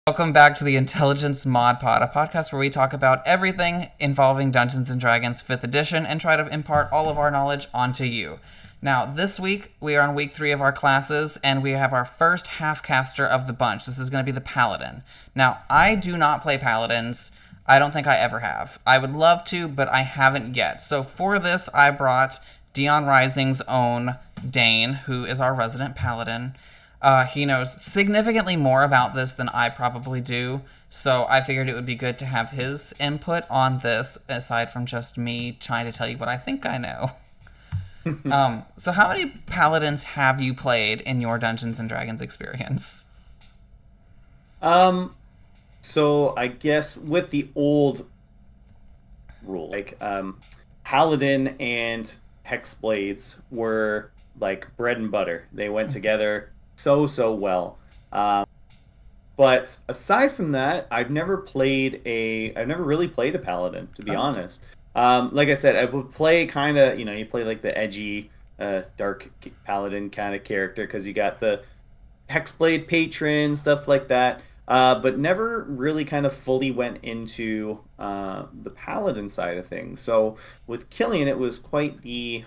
Welcome back to the Intelligence Mod Pod, a podcast where we talk about everything involving Dungeons and Dragons 5th edition and try to impart all of our knowledge onto you. Now, this week, we are on week 3 of our classes, and we have our first half-caster of the bunch. This is going to be the Paladin. Now, I do not play Paladins. I don't think I ever have. I would love to, but I haven't yet. So for this, I brought Dion Rising's own Dane, who is our resident Paladin. He knows significantly more about this than I probably do, so I figured it would be good to have his input on this, aside from just me trying to tell you what I think I know. So how many Paladins have you played in your Dungeons & Dragons experience? So I guess with the old rule, Paladin and Hexblades were like bread and butter. They went together so well. But aside from that, I've never really played a Paladin, to be honest. Like I said, I would play kind of, you play like the edgy, dark Paladin kind of character because you got the Hexblade patron, stuff like that. But never really kind of fully went into the Paladin side of things. So with Killian, it was quite the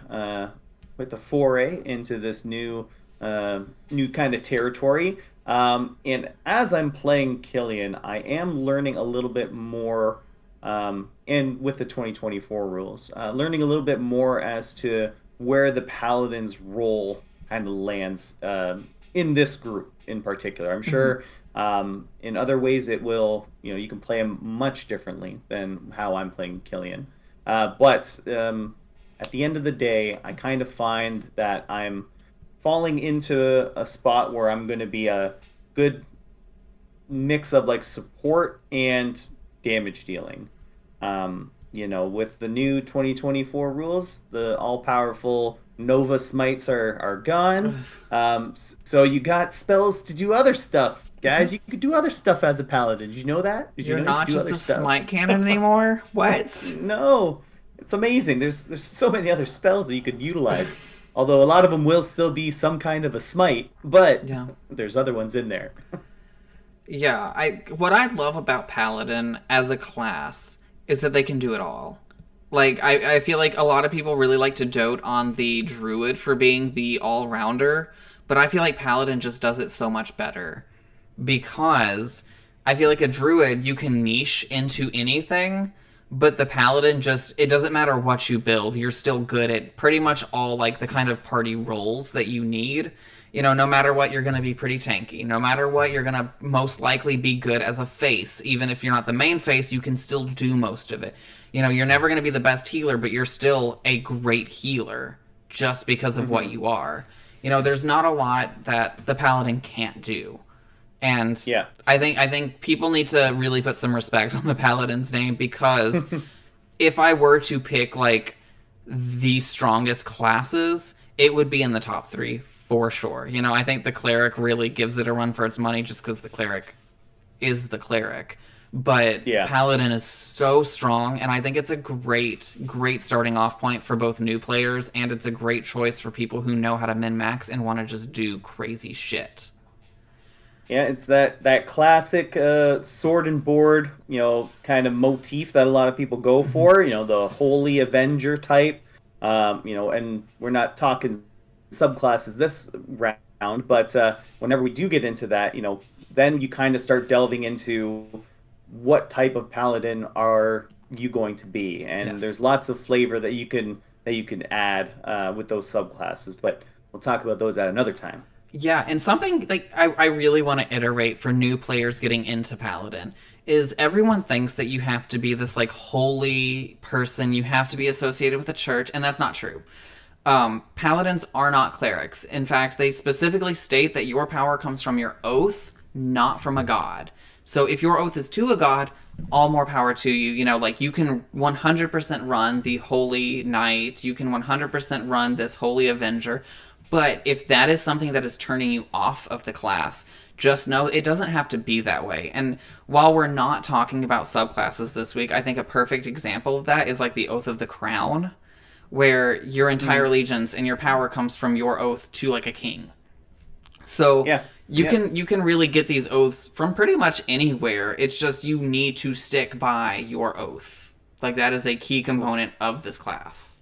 foray into this new kind of territory. And as I'm playing Killian, I am learning a little bit more, and with the 2024 rules, learning a little bit more as to where the Paladin's role kind of lands in this group in particular. I'm sure in other ways it will, you can play him much differently than how I'm playing Killian. But at the end of the day, I kind of find that I'm falling into a spot where I'm going to be a good mix of like support and damage dealing. With the new 2024 rules, the all-powerful Nova Smites are gone. So you got spells to do other stuff, guys. You could do other stuff as a paladin. Did you know that? You're not just a smite cannon anymore? What? No. It's amazing. There's so many other spells that you could utilize. Although a lot of them will still be some kind of a smite, but there's other ones in there. What I love about Paladin as a class is that they can do it all. Like, I feel like a lot of people really like to dote on the Druid for being the all-rounder, but I feel like Paladin just does it so much better. Because I feel like a Druid, you can niche into anything, but the Paladin it doesn't matter what you build, you're still good at pretty much all, like, the kind of party roles that you need. No matter what, you're going to be pretty tanky. No matter what, you're going to most likely be good as a face. Even if you're not the main face, you can still do most of it. You're never going to be the best healer, but you're still a great healer just because of what you are. There's not a lot that the Paladin can't do. And I think people need to really put some respect on the Paladin's name, because if I were to pick, like, the strongest classes, it would be in the top 3 for sure. I think the Cleric really gives it a run for its money just because the Cleric is the Cleric. But Paladin is so strong, and I think it's a great starting off point for both new players, and it's a great choice for people who know how to min-max and want to just do crazy shit. Yeah, it's that classic sword and board, kind of motif that a lot of people go for, the Holy Avenger type, and we're not talking subclasses this round, but whenever we do get into that, then you kind of start delving into what type of paladin are you going to be, and there's lots of flavor that you can add with those subclasses, but we'll talk about those at another time. Yeah, and something like I really want to iterate for new players getting into Paladin is everyone thinks that you have to be this, like, holy person, you have to be associated with the church, and that's not true. Paladins are not clerics. In fact, they specifically state that your power comes from your oath, not from a god. So if your oath is to a god, all more power to you. You can 100% run the Holy Knight, you can 100% run this Holy Avenger. But if that is something that is turning you off of the class, just know it doesn't have to be that way. And while we're not talking about subclasses this week, I think a perfect example of that is like the Oath of the Crown, where your entire allegiance and your power comes from your oath to, like, a king. So Yeah. You can really get these oaths from pretty much anywhere. It's just you need to stick by your oath. Like that is a key component of this class.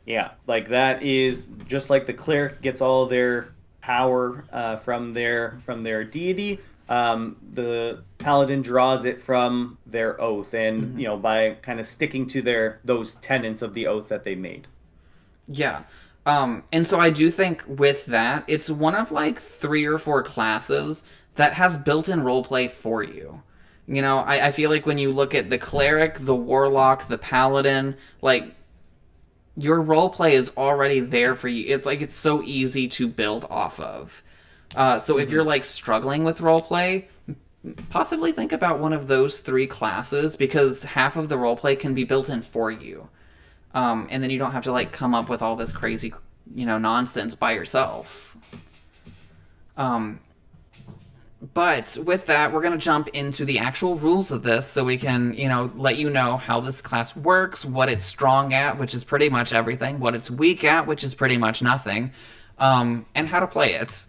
Yeah, like that is just like the cleric gets all their power from their deity. The paladin draws it from their oath, and Mm-hmm. by kind of sticking to their those tenets of the oath that they made. Yeah. And so I do think with that, it's one of like 3 or 4 classes that has built-in roleplay for you. I feel like when you look at the cleric, the warlock, the paladin, like your roleplay is already there for you. It's like it's so easy to build off of. So if you're Hmm. like struggling with roleplay, possibly think about one of those 3 classes because half of the roleplay can be built in for you. And then you don't have to like come up with all this crazy, nonsense by yourself. Um, but with that, we're gonna jump into the actual rules of this, so we can, let you know how this class works, what it's strong at, which is pretty much everything, what it's weak at, which is pretty much nothing, and how to play it.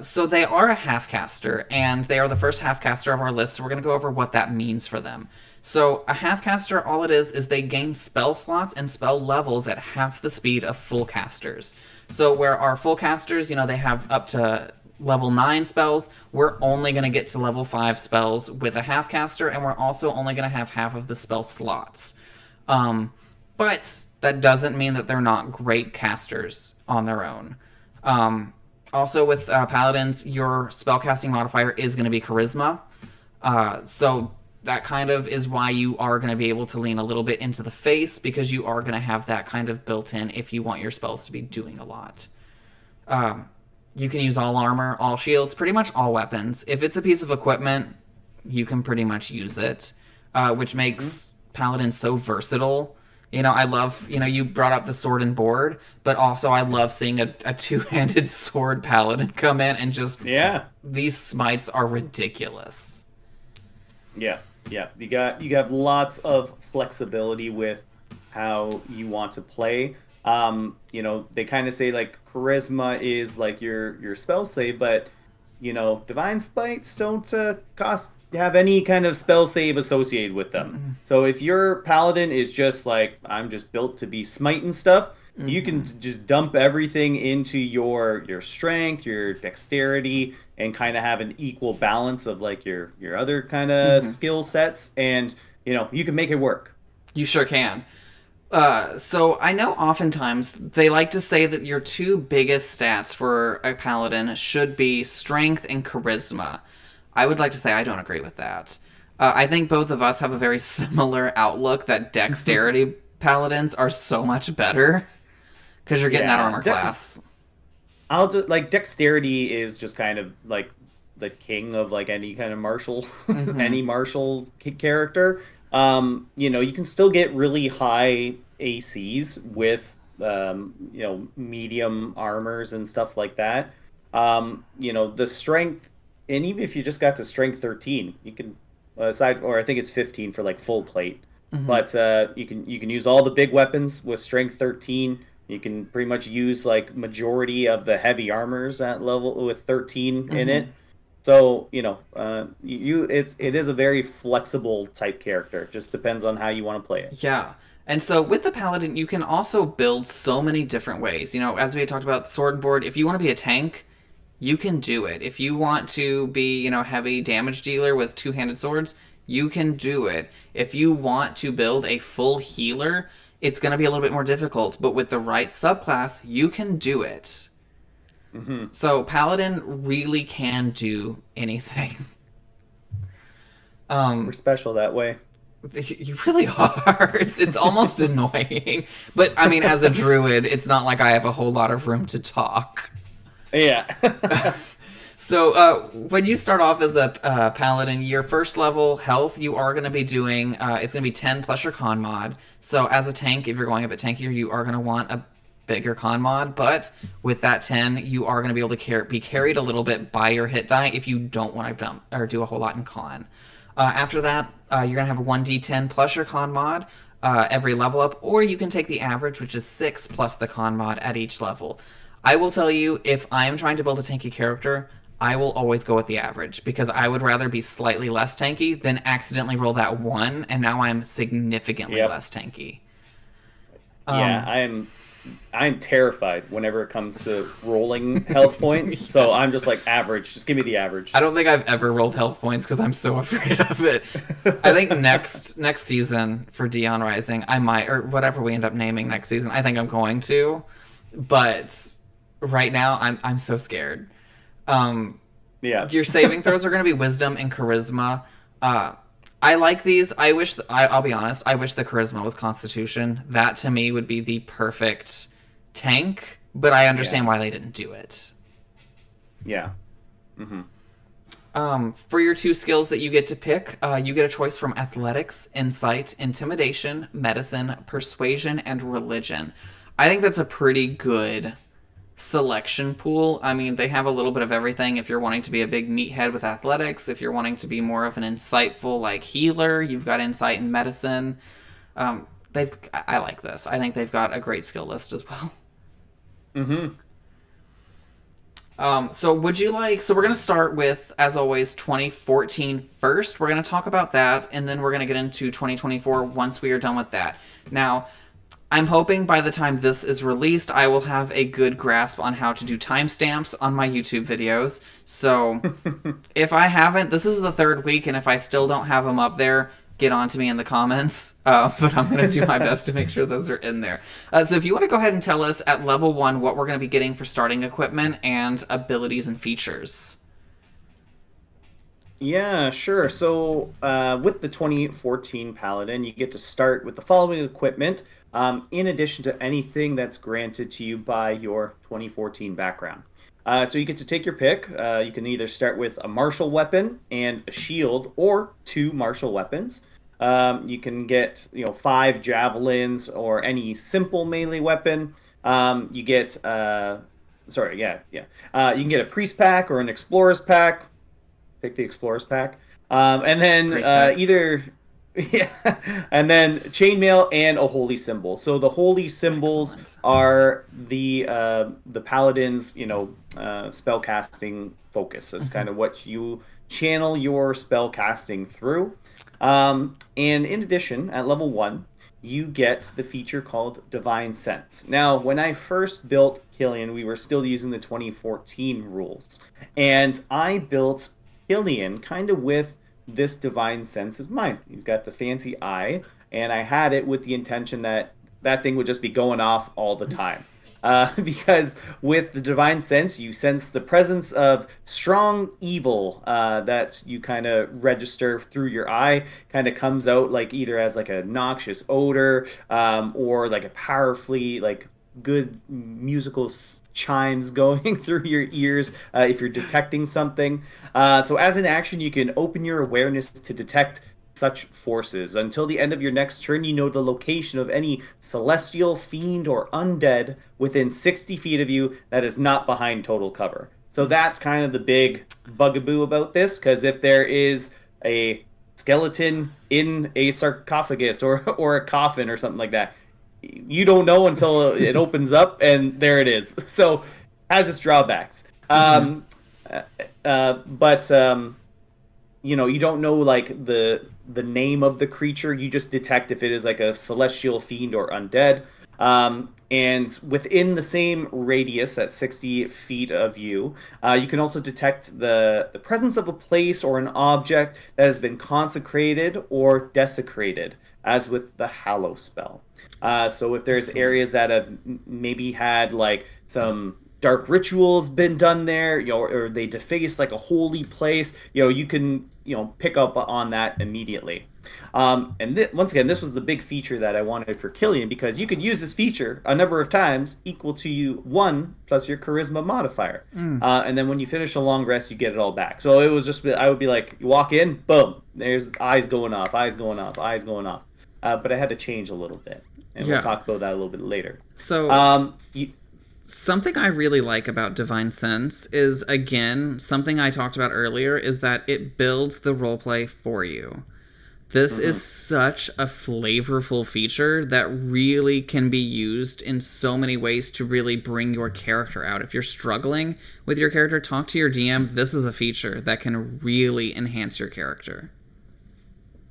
So they are a half caster, and they are the first half caster of our list. So we're going to go over what that means for them. So a half caster, all it is they gain spell slots and spell levels at half the speed of full casters. So where our full casters, they have up to level 9 spells, we're only going to get to level 5 spells with a half caster, and we're also only going to have half of the spell slots. But that doesn't mean that they're not great casters on their own. Also, with paladins, your spellcasting modifier is going to be charisma. So that kind of is why you are going to be able to lean a little bit into the face, because you are going to have that kind of built in if you want your spells to be doing a lot. You can use all armor, all shields, pretty much all weapons. If it's a piece of equipment, you can pretty much use it, which Hmm. makes paladins so versatile. I love, you brought up the sword and board, but also I love seeing a two-handed sword paladin come in and just, Yeah. these smites are ridiculous. Yeah, yeah. You have lots of flexibility with how you want to play. They kind of say like charisma is like your spell save, but divine smites don't cost have any kind of spell save associated with them. So if your paladin is just like I'm just built to be smiting stuff, you can Mm-hmm. just dump everything into your strength, your dexterity, and kind of have an equal balance of like your other kind of Mm-hmm. skill sets, and you can make it work. You sure can. So I know oftentimes they like to say that your 2 biggest stats for a paladin should be strength and charisma. I would like to say I don't agree with that. I think both of us have a very similar outlook that dexterity paladins are so much better because you're getting that Yeah, armor class. I'll just like dexterity is just kind of like the king of like any kind of martial Mm-hmm. any martial character. You can still get really high ACs with medium armors and stuff like that. The strength, and even if you just got to strength 13, you can aside, or I think it's 15 for like full plate. Mm-hmm. But you can use all the big weapons with strength 13. You can pretty much use like majority of the heavy armors at level with 13 in Mm-hmm. it. So, it is a very flexible type character. Just depends on how you want to play it. Yeah. And so with the paladin, you can also build so many different ways. As we had talked about sword and board, if you want to be a tank, you can do it. If you want to be, heavy damage dealer with two-handed swords, you can do it. If you want to build a full healer, it's going to be a little bit more difficult, but with the right subclass, you can do it. Hmm. So paladin really can do anything. We're Um special that way. you really are. It's almost annoying. But I mean, as a druid, it's not like I have a whole lot of room to talk. Yeah. So when you start off as a paladin, your first level health, you are going to be doing. It's going to be 10 plus your con mod. So as a tank, if you're going a bit tankier, you are going to want a bigger con mod. But with that 10, you are going to be able to be carried a little bit by your hit die if you don't want to dump or do a whole lot in con. After that, you're going to have a 1d10 plus your con mod every level up, or you can take the average, which is 6 plus the con mod at each level. I will tell you, if I am trying to build a tanky character, I will always go with the average because I would rather be slightly less tanky than accidentally roll that 1 and now I'm significantly Yep. less tanky. Yeah, Um, I'm terrified whenever it comes to rolling health points. So yeah. I'm just like average. Just give me the I average. don't think I've ever rolled health points because I'm so afraid of it. I think next season for Dion Rising, I might, or whatever we end up naming next season, I think I'm going to. But right now, I'm so scared. Um, Yeah. your saving throws are going to be Wisdom and Charisma. Uh, I like these. I wish. I'll be honest. I wish the Charisma was Constitution. That to me would be the perfect tank. But I understand Yeah. why they didn't do it. Yeah. Hmm. For your 2 skills that you get to pick, you get a choice from Athletics, Insight, Intimidation, Medicine, Persuasion, and Religion. I think that's a pretty good selection pool. I mean, they have a little bit of everything. If you're wanting to be a big meathead with athletics, if you're wanting to be more of an insightful like healer, you've got insight and medicine. I like this. I think they've got a great skill list as well. Hmm. So would you like, so we're going to start with, as always, 2014 first. We're going to talk about that, and then we're going to get into 2024 once we are done with that. Now, I'm hoping by the time this is released, I will have a good grasp on how to do timestamps on my YouTube videos. So if I haven't, this is the 3rd week, and if I still don't have them up there, get on to me in the comments. But I'm going to do my best to make sure those are in there. So if you want to go ahead and tell us at level 1 what we're going to be getting for starting equipment and abilities and features. Yeah, sure. So, with the 2014 Paladin, you get to start with the following equipment, in addition to anything that's granted to you by your 2014 background. So you get to take your pick. You can either start with a martial weapon and a shield, or 2 martial weapons. You can get, 5 javelins or any simple melee weapon. You get, sorry, yeah, yeah. You can get a priest pack or an explorer's pack. Pick the explorers pack, and then Priest pack. either yeah, and then chainmail and a holy symbol. So the holy symbols Excellent. are the paladins, spell casting focus. That's kind of what you channel your spell casting through. And in addition, at level 1, you get the feature called Divine Sense. Now, when I first built Killian, we were still using the 2014 rules, and I built Killian kind of with this divine sense as mine. He's got the fancy eye, and I had it with the intention that that thing would just be going off all the time. Because with the divine sense, you sense the presence of strong evil that you kind of register through your eye. Kind of comes out like either as like a noxious odor, or like a powerfully like good musical chimes going through your ears if you're detecting something. So as an action, you can open your awareness to detect such forces. Until the end of your next turn, you know the location of any celestial, fiend, or undead within 60 feet of you that is not behind total cover. So that's kind of the big bugaboo about this, because if there is a skeleton in a sarcophagus or a coffin or something like that, you don't know until it opens up, and there it is. So has its drawbacks. Mm-hmm. But you don't know like the name of the creature. You just detect if it is like a celestial, fiend, or undead. And within the same radius at 60 feet of you, you can also detect the presence of a place or an object that has been consecrated or desecrated, as with the Hallow spell. So if there's Excellent. areas that have maybe had like some dark rituals been done there, or they deface like a holy place, you can, pick up on that immediately. And once again, this was the big feature that I wanted for Killian, because you could use this feature a number of times equal to you 1 plus your charisma modifier. Mm. And then when you finish a long rest, you get it all back. So it was just, I would be like, you walk in, boom, there's eyes going off, eyes going off, eyes going off. But I had to change a little bit, and we'll Yeah. talk about that a little bit later. So You, something I really like about Divine Sense is, again, something I talked about earlier, is that it builds the roleplay for you. This is such a flavorful feature that really can be used in so many ways to really bring your character out. If you're struggling with your character, talk to your DM. This is a feature that can really enhance your character.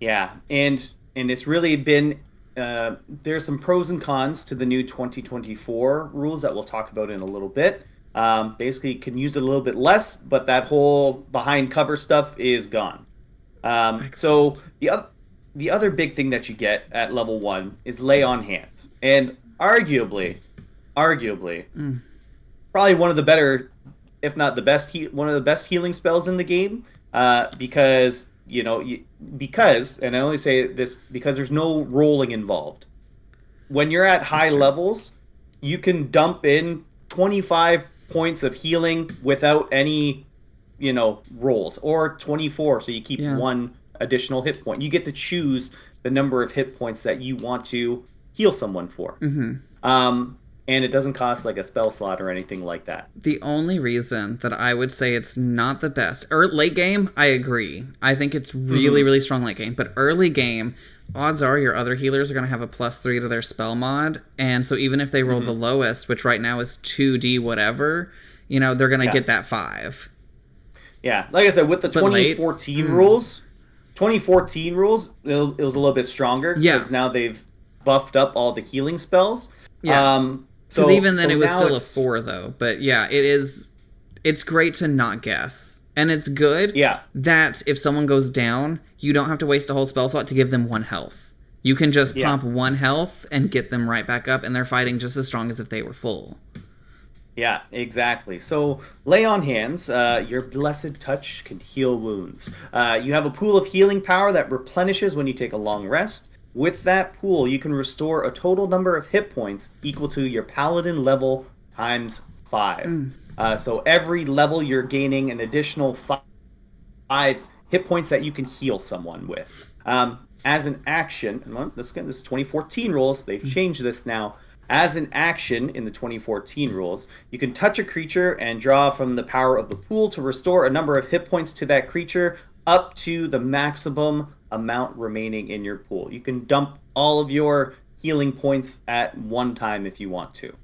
Yeah, and it's really been there's some pros and cons to the new 2024 rules that we'll talk about in a little bit. Basically, you can use it a little bit less, but that whole behind cover stuff is gone. So the other big thing that you get at level 1 is lay on hands, and arguably, probably one of the better, if not the best, one of the best healing spells in the game. Because and I only say this because there's no rolling involved. When you're at high levels, you can dump in 25 points of healing without any rolls, or 24, so you keep one additional hit point. You get to choose the number of hit points that you want to heal someone for. And it doesn't cost like a spell slot or anything like that. The only reason that I would say it's not the best, or late game, I agree. I think it's really, really strong late game. But early game, odds are your other healers are going to have a +3 to their spell mod. And so even if they roll the lowest, which right now is 2D whatever, they're going to get that 5. Yeah, like I said, with the 2014 rules, it was a little bit stronger. Because now they've buffed up all the healing spells. Yeah. Because even then it was still a 4, though. But yeah, it's great to not guess. And it's good that if someone goes down, you don't have to waste a whole spell slot to give them 1 health. You can just pump 1 health and get them right back up, and they're fighting just as strong as if they were full. Yeah, exactly. So, lay on hands. Your blessed touch can heal wounds. You have a pool of healing power that replenishes when you take a long rest. With that pool, you can restore a total number of hit points equal to your paladin level times 5. So every level, you're gaining an additional 5 hit points that you can heal someone with. As an action, and this is 2014 rules. They've changed this now. As an action in the 2014 rules, you can touch a creature and draw from the power of the pool to restore a number of hit points to that creature up to the maximum amount remaining in your pool. You can dump all of your healing points at one time if you want to.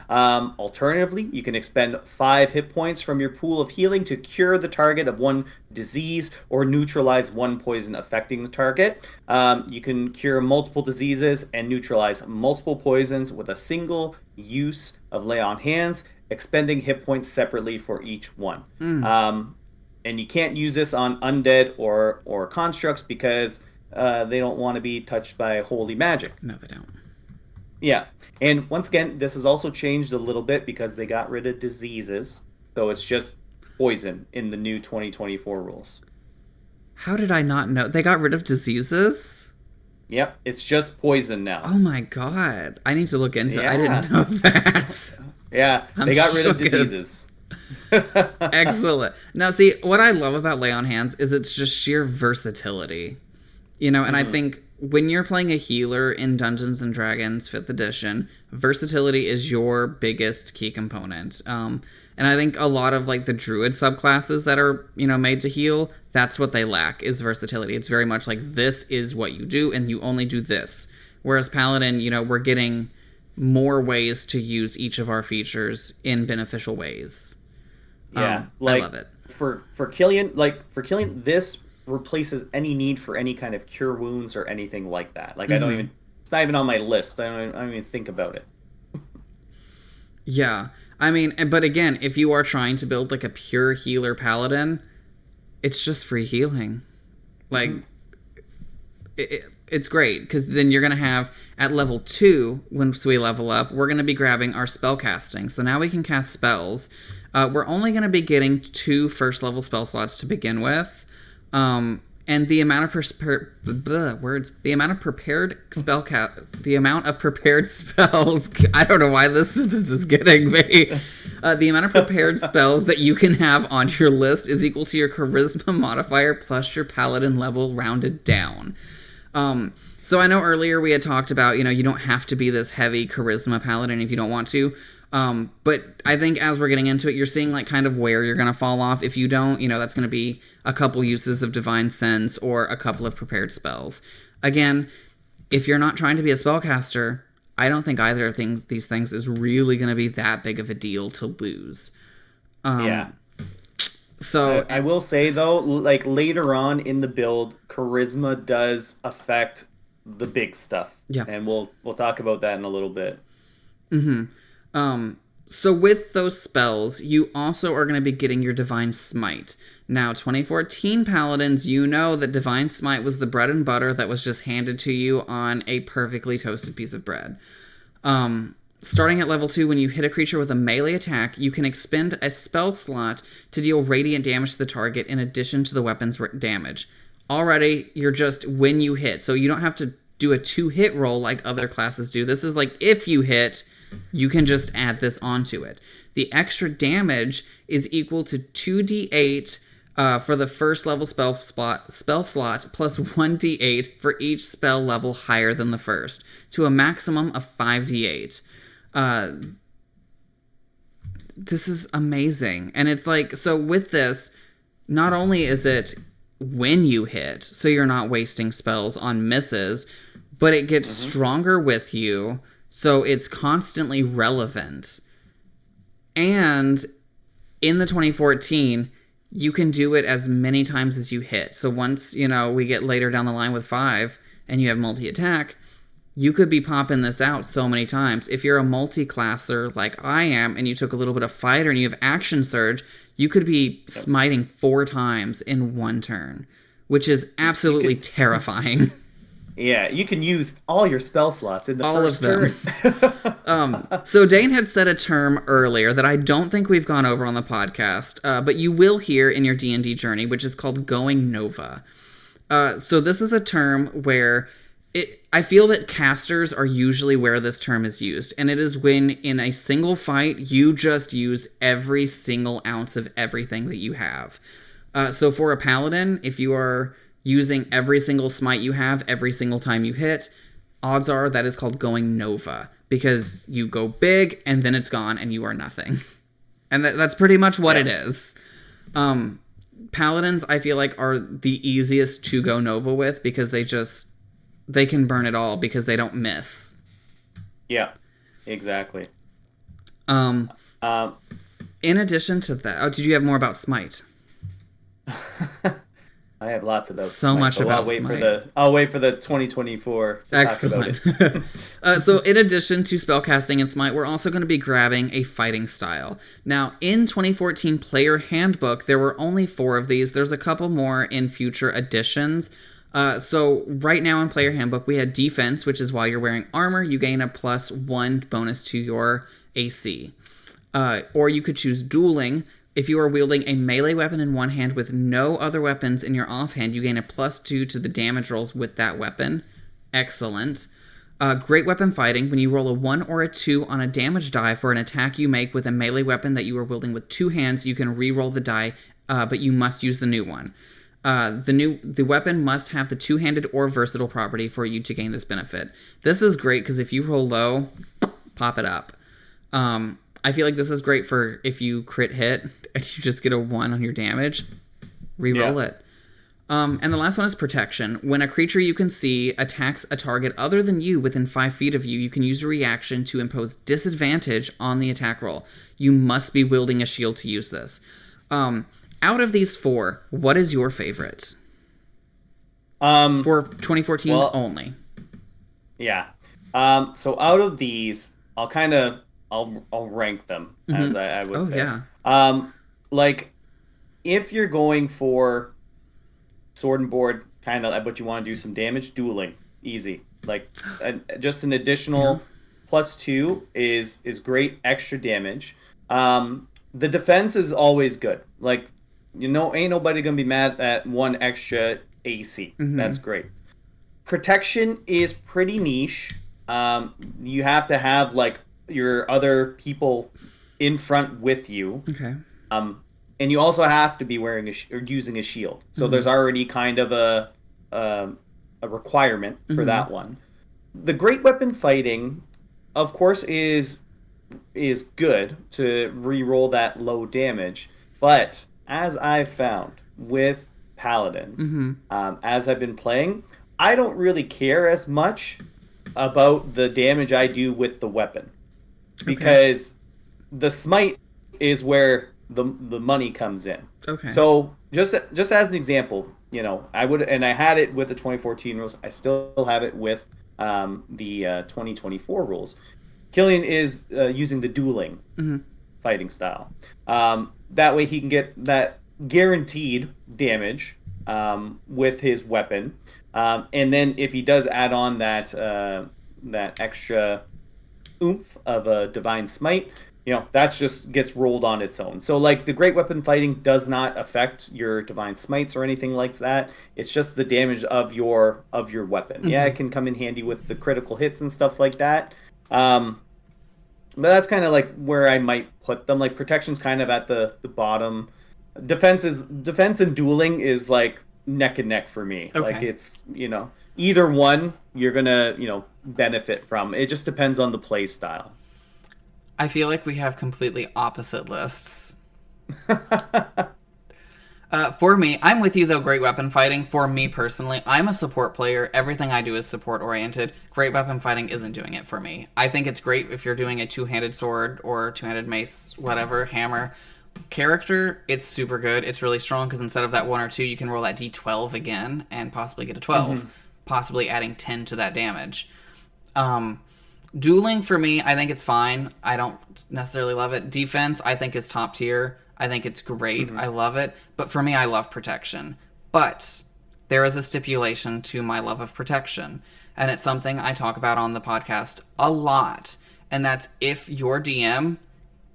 Alternatively, you can expend 5 hit points from your pool of healing to cure the target of 1 disease or neutralize 1 poison affecting the target. You can cure multiple diseases and neutralize multiple poisons with a single use of lay on hands, expending hit points separately for each one. And you can't use this on undead or constructs because they don't want to be touched by holy magic. No, they don't. Yeah. And once again, this has also changed a little bit because they got rid of diseases. So it's just poison in the new 2024 rules. How did I not know? They got rid of diseases? Yep. It's just poison now. Oh my god. I need to look into it. I didn't know that. Yeah. They got rid of diseases. Excellent. Now, see, what I love about Lay on Hands is it's just sheer versatility. And I think when you're playing a healer in Dungeons and Dragons 5th edition, versatility is your biggest key component. And I think a lot of like the druid subclasses that are, made to heal, that's what they lack is versatility. It's very much like this is what you do and you only do this. Whereas Paladin, we're getting more ways to use each of our features in beneficial ways. Yeah, I love it. For Killian, this replaces any need for any kind of cure wounds or anything like that. Like it's not even on my list. I don't even think about it. Yeah, but again, if you are trying to build like a pure healer paladin, it's just free healing. Like it's great because then you're gonna have at level 2 once we level up, we're gonna be grabbing our spell casting. So now we can cast spells. We're only going to be getting 2 first-level spell slots to begin with, and the amount of prepared spells. I don't know why this sentence is getting me. The amount of prepared spells that you can have on your list is equal to your charisma modifier plus your paladin level rounded down. So I know earlier we had talked about, you don't have to be this heavy charisma paladin if you don't want to. But I think as we're getting into it, you're seeing like kind of where you're going to fall off. If you don't, that's going to be a couple uses of Divine Sense or a couple of prepared spells. Again, if you're not trying to be a spellcaster, I don't think either of these things is really going to be that big of a deal to lose. Yeah. So I will say though, like later on in the build, charisma does affect the big stuff. Yeah. And we'll talk about that in a little bit. So with those spells, you also are going to be getting your Divine Smite. Now, 2014 Paladins, you know that Divine Smite was the bread and butter that was just handed to you on a perfectly toasted piece of bread. Starting at level 2, when you hit a creature with a melee attack, you can expend a spell slot to deal radiant damage to the target in addition to the weapon's damage. Already, you're just when you hit, so you don't have to do a 2-hit roll like other classes do. This is like if you hit, you can just add this onto it. The extra damage is equal to 2d8 for the first level spell slot plus 1d8 for each spell level higher than the first, to a maximum of 5d8. This is amazing. And it's like, so with this, not only is it when you hit, so you're not wasting spells on misses, but it gets stronger with you, so it's constantly relevant. And in the 2014, you can do it as many times as you hit. So once, we get later down the line with 5 and you have multi-attack, you could be popping this out so many times. If you're a multi-classer like I am and you took a little bit of fighter and you have action surge, you could be smiting 4 times in one turn, which is absolutely terrifying. Yeah, you can use all your spell slots in the first turn. So Dane had said a term earlier that I don't think we've gone over on the podcast, but you will hear in your D&D journey, which is called going Nova. So this is a term where I feel that casters are usually where this term is used, and it is when in a single fight you just use every single ounce of everything that you have. So for a paladin, if you are using every single smite you have every single time you hit, odds are that is called going Nova, because you go big and then it's gone and you are nothing. And that's pretty much what it is. Paladins, I feel like, are the easiest to go Nova with because they can burn it all because they don't miss. Yeah, exactly. In addition to that, did you have more about Smite? I have lots about so Smite, much about Smite. I'll wait for the 2024 to Excellent. talk about it. So in addition to spellcasting and Smite, we're also going to be grabbing a fighting style. Now, in 2014 Player Handbook, there were only 4 of these. There's a couple more in future editions. So right now in Player Handbook, we had Defense, which is while you're wearing armor, you gain a +1 bonus to your AC. Or you could choose Dueling. If you are wielding a melee weapon in one hand with no other weapons in your offhand, you gain a +2 to the damage rolls with that weapon. Excellent. Great Weapon Fighting. When you roll a 1 or a 2 on a damage die for an attack you make with a melee weapon that you are wielding with 2 hands, you can re-roll the die, but you must use the new one. The weapon must have the 2-handed or versatile property for you to gain this benefit. This is great because if you roll low, pop it up. I feel like this is great for if you crit hit and you just get a 1 on your damage, re-roll it. And the last one is Protection. When a creature you can see attacks a target other than you within 5 feet of you, you can use a reaction to impose disadvantage on the attack roll. You must be wielding a shield to use this. Out of these 4, what is your favorite? For 2014 only. Yeah. So out of these, I'll rank them as I would say. Yeah. Like if you're going for sword and board, kind of, but you want to do some damage, Dueling, easy. Like just an additional +2 is great extra damage. The defense is always good. Like, ain't nobody gonna be mad at 1 extra AC. That's great. Protection is pretty niche. You have to have like your other people in front with you. Okay. And you also have to be wearing or using a shield. So there's already kind of a requirement for that one. The Great Weapon Fighting, of course, is is good to re-roll that low damage. But as I've found with Paladins, as I've been playing, I don't really care as much about the damage I do with the weapon. Because the smite is where the money comes in. Okay. So just as an example, you know, I would, and I had it with the 2014 rules. I still have it with the 2024 rules. Killian is using the dueling fighting style. That way he can get that guaranteed damage with his weapon, and then if he does add on that extra oomph of a divine smite, you know, that just gets rolled on its own. So like the great weapon fighting does not affect your divine smites or anything like that. It's just the damage of your weapon. Yeah, it can come in handy with the critical hits and stuff like that. But that's kind of like where I might put them. Like protection's kind of at the bottom. Defense and dueling is like neck and neck for me. Like it's, you know, either one you're gonna, you know, benefit from. It just depends on the play style. I feel like we have completely opposite lists. For me, I'm with you though, great weapon fighting. For me personally, I'm a support player. Everything I do is support oriented. Great weapon fighting isn't doing it for me. I think it's great if you're doing a two-handed sword or two-handed mace, whatever, hammer. Character, it's super good. It's really strong because instead of that 1 or 2, you can roll that d12 again and possibly get a 12, possibly adding 10 to that damage. Dueling, for me, I think it's fine. I don't necessarily love it. Defense, I think, is top tier. I think it's great. I love it. But for me, I love protection. But there is a stipulation to my love of protection. And it's something I talk about on the podcast a lot. And that's if your DM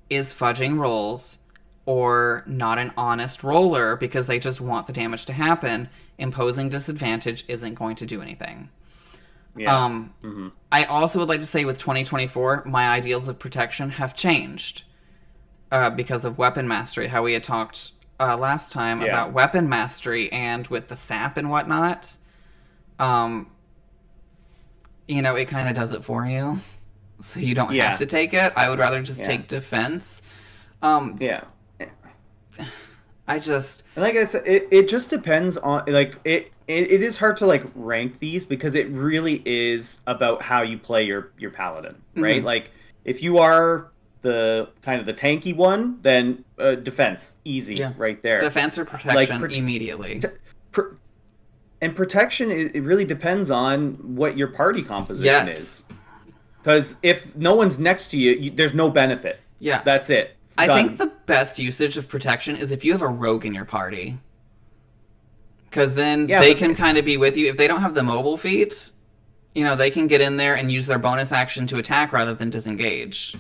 is fudging rolls or not an honest roller because they just want the damage to happen, imposing disadvantage isn't going to do anything. Yeah. I also would like to say with 2024, my ideals of protection have changed because of weapon mastery, how we had talked last time about weapon mastery and with the sap and whatnot. You know, it kind of does it for you. So you don't have to take it. I would rather just take defense. I just... Like I said, it just depends on, like, it is hard to, like, rank these because it really is about how you play your paladin, right? Like, if you are the kind of the tanky one, then defense, easy, right there. Defense or protection, like, immediately. And protection, it really depends on what your party composition is. Because if no one's next to you, there's no benefit. Yeah. That's it. I think the best usage of protection is if you have a rogue in your party. Because then they can kind of be with you. If they don't have the mobile feat, you know, they can get in there and use their bonus action to attack rather than disengage.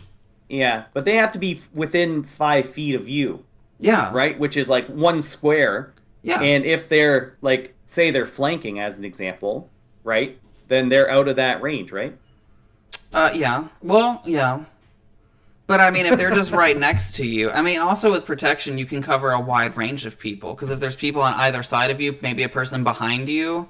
Yeah, but they have to be within 5 feet of you. Yeah. Right? Which is like 1 square. Yeah. And if they're, like, say they're flanking as an example, right? Then they're out of that range, right? Yeah. Well, yeah. But, I mean, if they're just right next to you... I mean, also with protection, you can cover a wide range of people. Because if there's people on either side of you, maybe a person behind you...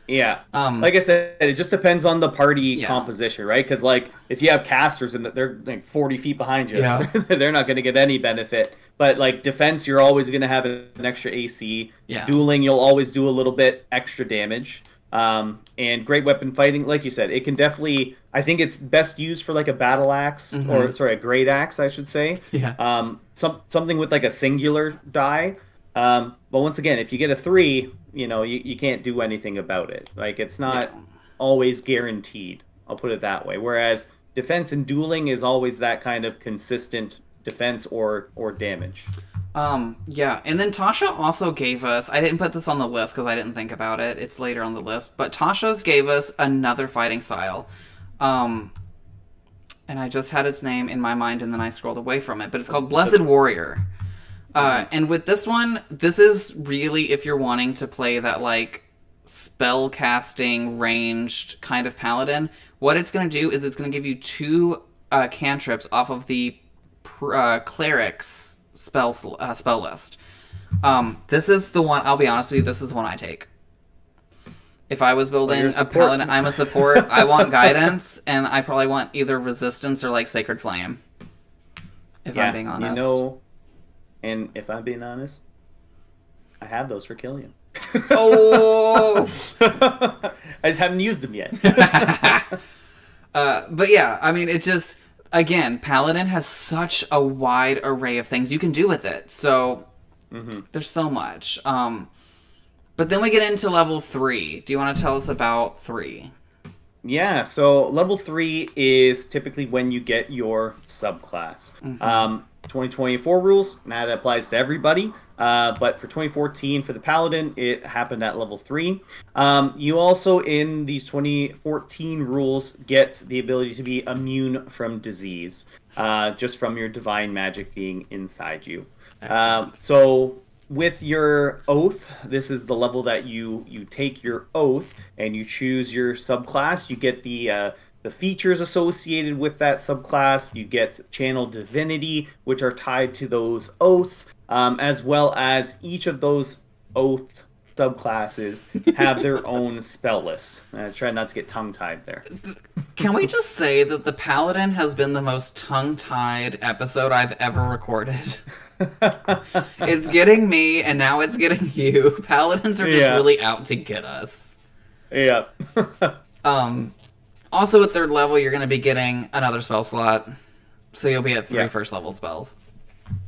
Yeah. Like I said, it just depends on the party composition, right? Because, like, if you have casters and they're, like, 40 feet behind you, they're not going to get any benefit. But, like, defense, you're always going to have an extra AC. Yeah. Dueling, you'll always do a little bit extra damage. And great weapon fighting, like you said, it can definitely... I think it's best used for like a battle axe, or sorry, a great axe, I should say. Yeah. Something with like a singular die. But once again, if you get a 3, you know, you can't do anything about it. Like it's not always guaranteed. I'll put it that way. Whereas defense and dueling is always that kind of consistent defense or damage. Yeah, and then Tasha also gave us, I didn't put this on the list because I didn't think about it, it's later on the list, but Tasha's gave us another fighting style. And I just had its name in my mind and then I scrolled away from it, but it's called Blessed Warrior. And with this one, this is really if you're wanting to play that, like, spell casting, ranged kind of paladin. What it's going to do is it's going to give you 2 cantrips off of the cleric's spell list. This is the one, I'll be honest with you, this is the one I take. If I was building a paladin, I'm a support. I want guidance, and I probably want either resistance or, like, Sacred Flame. if I'm Yeah, being honest. you know, and if I'm being honest, I have those for Killian. Oh! I just haven't used them yet. But yeah, I mean, it just, again, Paladin has such a wide array of things you can do with it. So there's so much. But then we get into level 3. Do you want to tell us about 3? Yeah, so level 3 is typically when you get your subclass. 2024 rules, now that applies to everybody. But for 2014, for the Paladin, it happened at level 3. You also, in these 2014 rules, get the ability to be immune from disease, just from your divine magic being inside you. So with your oath, this is the level that you take your oath and you choose your subclass. You get the features associated with that subclass. You get channel divinity, which are tied to those oaths, as well as each of those oath subclasses have their own spell list. I try not to get tongue-tied there. Can we just say that the Paladin has been the most tongue-tied episode I've ever recorded? It's getting me, and now it's getting you. Paladins are just really out to get us. Yeah. Also, at 3rd level, you're going to be getting another spell slot, so you'll be at 3 first level spells.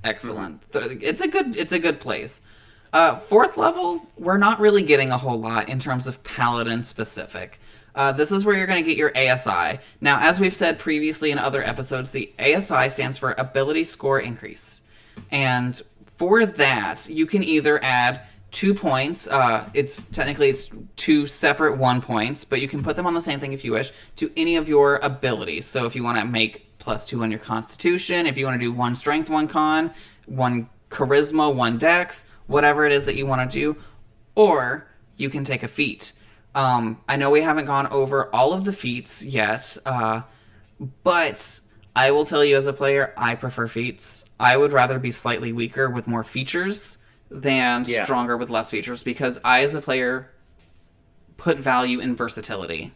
Excellent. It's a good place. 4th level, we're not really getting a whole lot in terms of Paladin specific. This is where you're going to get your ASI. Now, as we've said previously in other episodes, the ASI stands for Ability Score Increase. And for that, you can either add 2 points. It's 2 separate 1 points, but you can put them on the same thing if you wish to any of your abilities. So if you want to make +2 on your Constitution, if you want to do 1 Strength, 1 Con, 1 Charisma, 1 Dex, whatever it is that you want to do, or you can take a feat. I know we haven't gone over all of the feats yet, but I will tell you as a player, I prefer feats. I would rather be slightly weaker with more features than stronger with less features, because I, as a player, put value in versatility.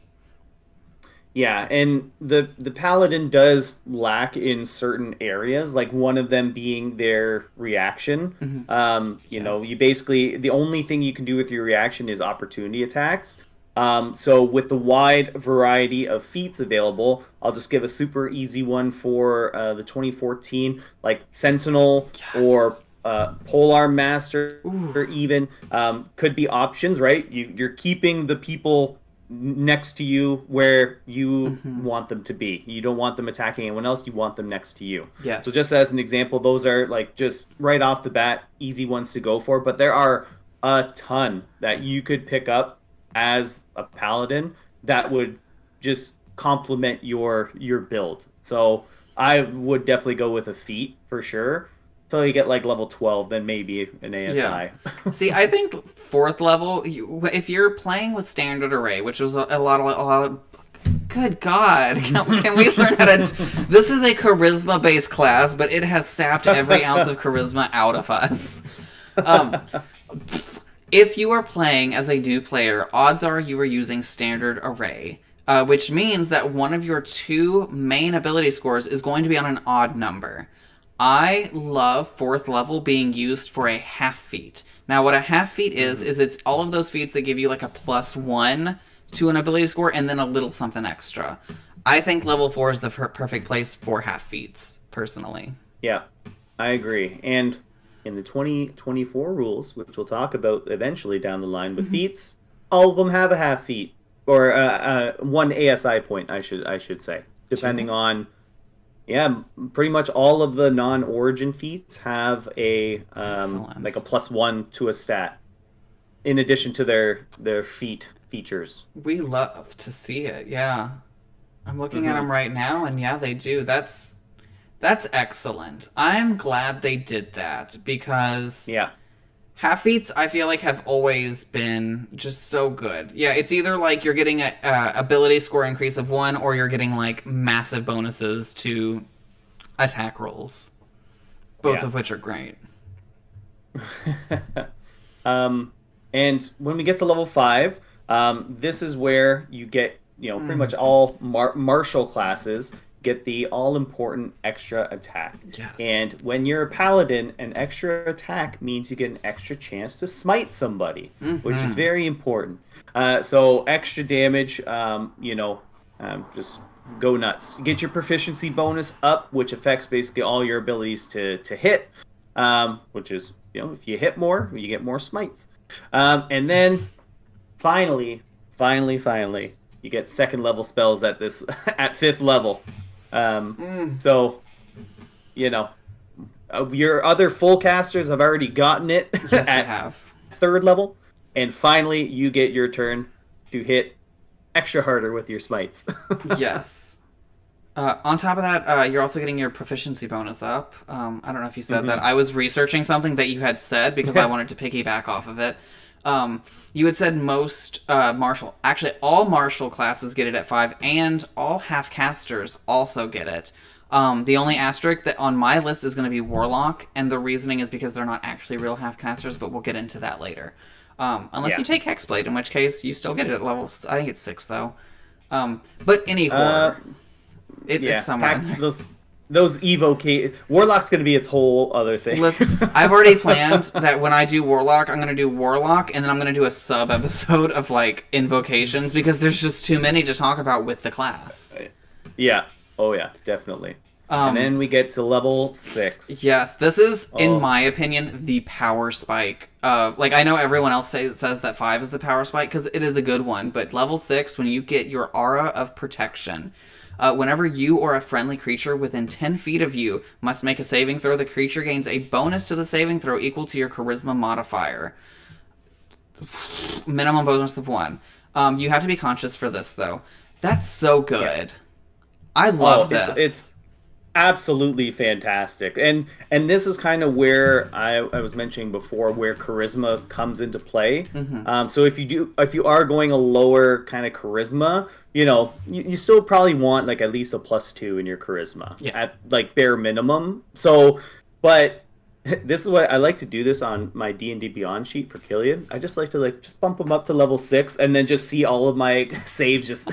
Yeah, and the Paladin does lack in certain areas, like one of them being their reaction. You know, you basically, the only thing you can do with your reaction is opportunity attacks. So with the wide variety of feats available, I'll just give a super easy one for the 2014, like Sentinel or Polar Master, or even could be options, right? You're keeping the people next to you where you want them to be. You don't want them attacking anyone else. You want them next to you. Yes. So just as an example, those are like just right off the bat, easy ones to go for. But there are a ton that you could pick up as a Paladin that would just complement your build. So I would definitely go with a feat for sure. Until you get like level 12, then maybe an ASI. Yeah. See, I think 4th level, if you're playing with Standard Array, which was a lot of good God, can we learn how to... This is a charisma-based class, but it has sapped every ounce of charisma out of us. If you are playing as a new player, odds are you are using Standard Array, which means that one of your 2 main ability scores is going to be on an odd number. I love 4th level being used for a half feat. Now, what a half feat is it's all of those feats that give you like a +1 to an ability score and then a little something extra. I think level 4 is the perfect place for half feats, personally. Yeah, I agree. And in the 2024 rules, which we'll talk about eventually down the line with feats, all of them have a half feat or 1 ASI point, I should say, depending on. Yeah, pretty much all of the non-origin feats have a like a +1 to a stat, in addition to their feat features. We love to see it. Yeah, I'm looking at them right now, and yeah, they do. That's excellent. I'm glad they did that because half feats, I feel like, have always been just so good. Yeah, it's either like you're getting a ability score increase of 1, or you're getting like massive bonuses to attack rolls. Both of which are great. And when we get to level 5, this is where you get pretty much all martial classes get the all-important extra attack. Yes. And when you're a paladin, an extra attack means you get an extra chance to smite somebody, which is very important. So extra damage, just go nuts. Get your proficiency bonus up, which affects basically all your abilities to hit, which is, if you hit more, you get more smites. And then finally, you get second level spells at 5th level. So, your other full casters have already gotten it Yes, at they have. 3rd level, and finally you get your turn to hit extra harder with your smites. Yes. On top of that, you're also getting your proficiency bonus up. I don't know if you said that. I was researching something that you had said because I wanted to piggyback off of it. You had said most all martial classes get it at 5, and all half-casters also get it. The only asterisk that on my list is going to be Warlock, and the reasoning is because they're not actually real half-casters, but we'll get into that later. Unless you take Hexblade, in which case you still get it at level, I think it's 6, though. But any horror, it's somewhere in there. Those evoke Warlock's going to be its whole other thing. Listen, I've already planned that when I do Warlock, I'm going to do Warlock, and then I'm going to do a sub-episode of, invocations, because there's just too many to talk about with the class. Yeah. Oh, yeah, definitely. And then we get to level 6. Yes, this is, in my opinion, the power spike. I know everyone else says that 5 is the power spike, because it is a good one, but level 6, when you get your Aura of Protection... whenever you or a friendly creature within 10 feet of you must make a saving throw, the creature gains a bonus to the saving throw equal to your charisma modifier. Minimum bonus of 1. You have to be conscious for this, though. That's so good. Yeah. I love this. It's absolutely fantastic. And this is kind of where I was mentioning before, where charisma comes into play. So if you are going a lower kind of charisma, you still probably want at least a +2 in your charisma at bare minimum. So, but this is what I like to do this on my D&D Beyond sheet for Killian. I just like to just bump them up to level 6 and then just see all of my saves just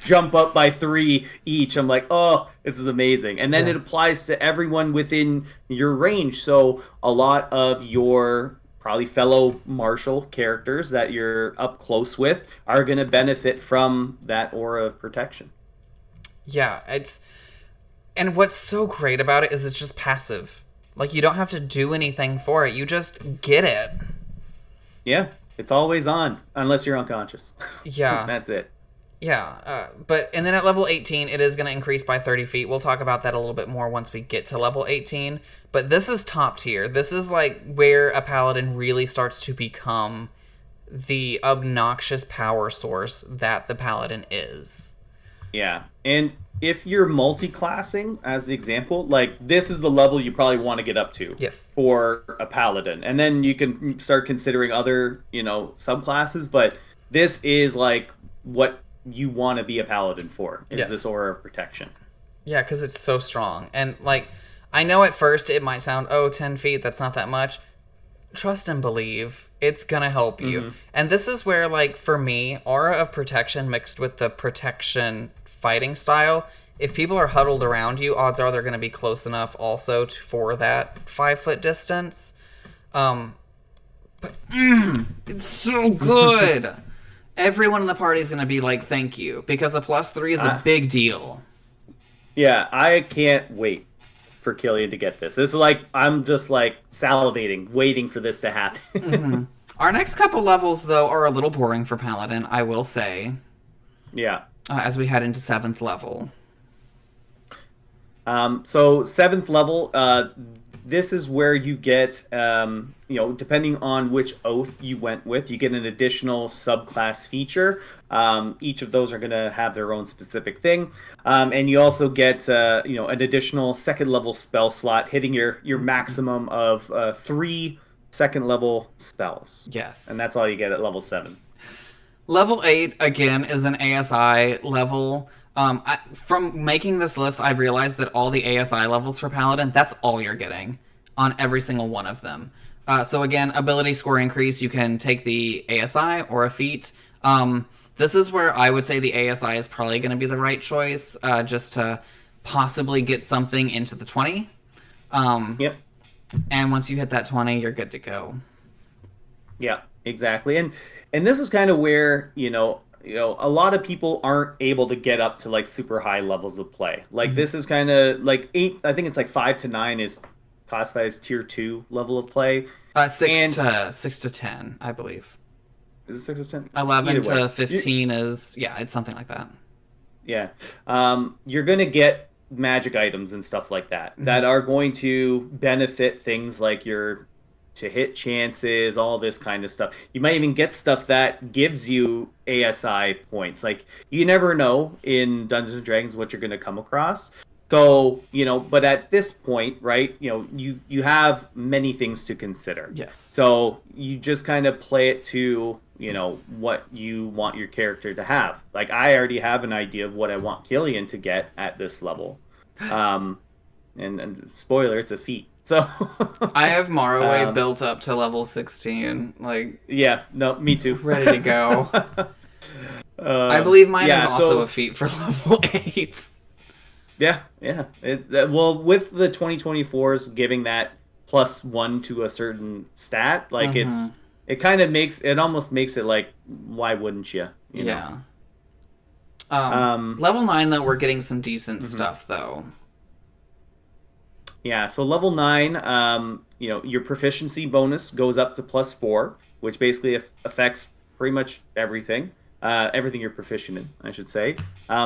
jump up by 3 each. I'm like, oh, this is amazing. And then it applies to everyone within your range. So a lot of your probably fellow martial characters that you're up close with are going to benefit from that aura of protection. Yeah, and what's so great about it is it's just passive. You don't have to do anything for it. You just get it. Yeah, it's always on, unless you're unconscious. Yeah. That's it. Yeah, and then at level 18, it is going to increase by 30 feet. We'll talk about that a little bit more once we get to level 18. But this is top tier. This is where a paladin really starts to become the obnoxious power source that the paladin is. Yeah, and if you're multi-classing, as the example, this is the level you probably want to get up to. Yes. For a paladin. And then you can start considering other, subclasses, but this is what you want to be a paladin for, is this aura of protection. Yeah, because it's so strong. And I know at first it might sound, 10 feet, that's not that much. Trust and believe, it's gonna help you. And this is where, for me, aura of protection mixed with the protection fighting style, if people are huddled around you, odds are they're going to be close enough also for that 5-foot distance. But it's so good. Everyone in the party is going to be thank you, because a +3 is a big deal. Yeah, I can't wait for Killian to get this. This is I'm just salivating, waiting for this to happen. Our next couple levels, though, are a little boring for Paladin, I will say. Yeah. As we head into 7th level. So 7th level, this is where you get, depending on which oath you went with, you get an additional subclass feature. Each of those are going to have their own specific thing. And you also get, an additional 2nd level spell slot, hitting your maximum of 3 2nd level spells. Yes. And that's all you get at level 7. Level 8, again, is an ASI level. From making this list, I've realized that all the ASI levels for Paladin, that's all you're getting on every single one of them. So again, ability score increase, you can take the ASI or a feat. This is where I would say the ASI is probably going to be the right choice, just to possibly get something into the 20. Yep. And once you hit that 20, you're good to go. Yeah, exactly. And this is kind of where, a lot of people aren't able to get up to like super high levels of play. Like this is kind of like 8, I think it's like 5 to 9 is classified as tier 2 level of play. 6 to 10, I believe. Is it 6 to 10? 11 to 15 is, it's something like that. Yeah. You're going to get magic items and stuff like that that are going to benefit things like your to hit chances, all this kind of stuff. You might even get stuff that gives you ASI points. Like, you never know in Dungeons and Dragons what you're going to come across. So, but at this point, right, you have many things to consider. Yes. So you just kind of play it to, what you want your character to have. Like, I already have an idea of what I want Killian to get at this level. And spoiler, it's a feat. So I have Morrowind built up to level 16. Like, yeah, no, me too. Ready to go. I believe mine is also a feat for level 8. Yeah. Well, with the 2024s giving that +1 to a certain stat, like it kind of almost makes it like, why wouldn't you? Yeah. Level 9 though, we're getting some decent stuff though. Yeah, so level 9, your proficiency bonus goes up to +4, which basically affects pretty much everything. Everything you're proficient in, I should say.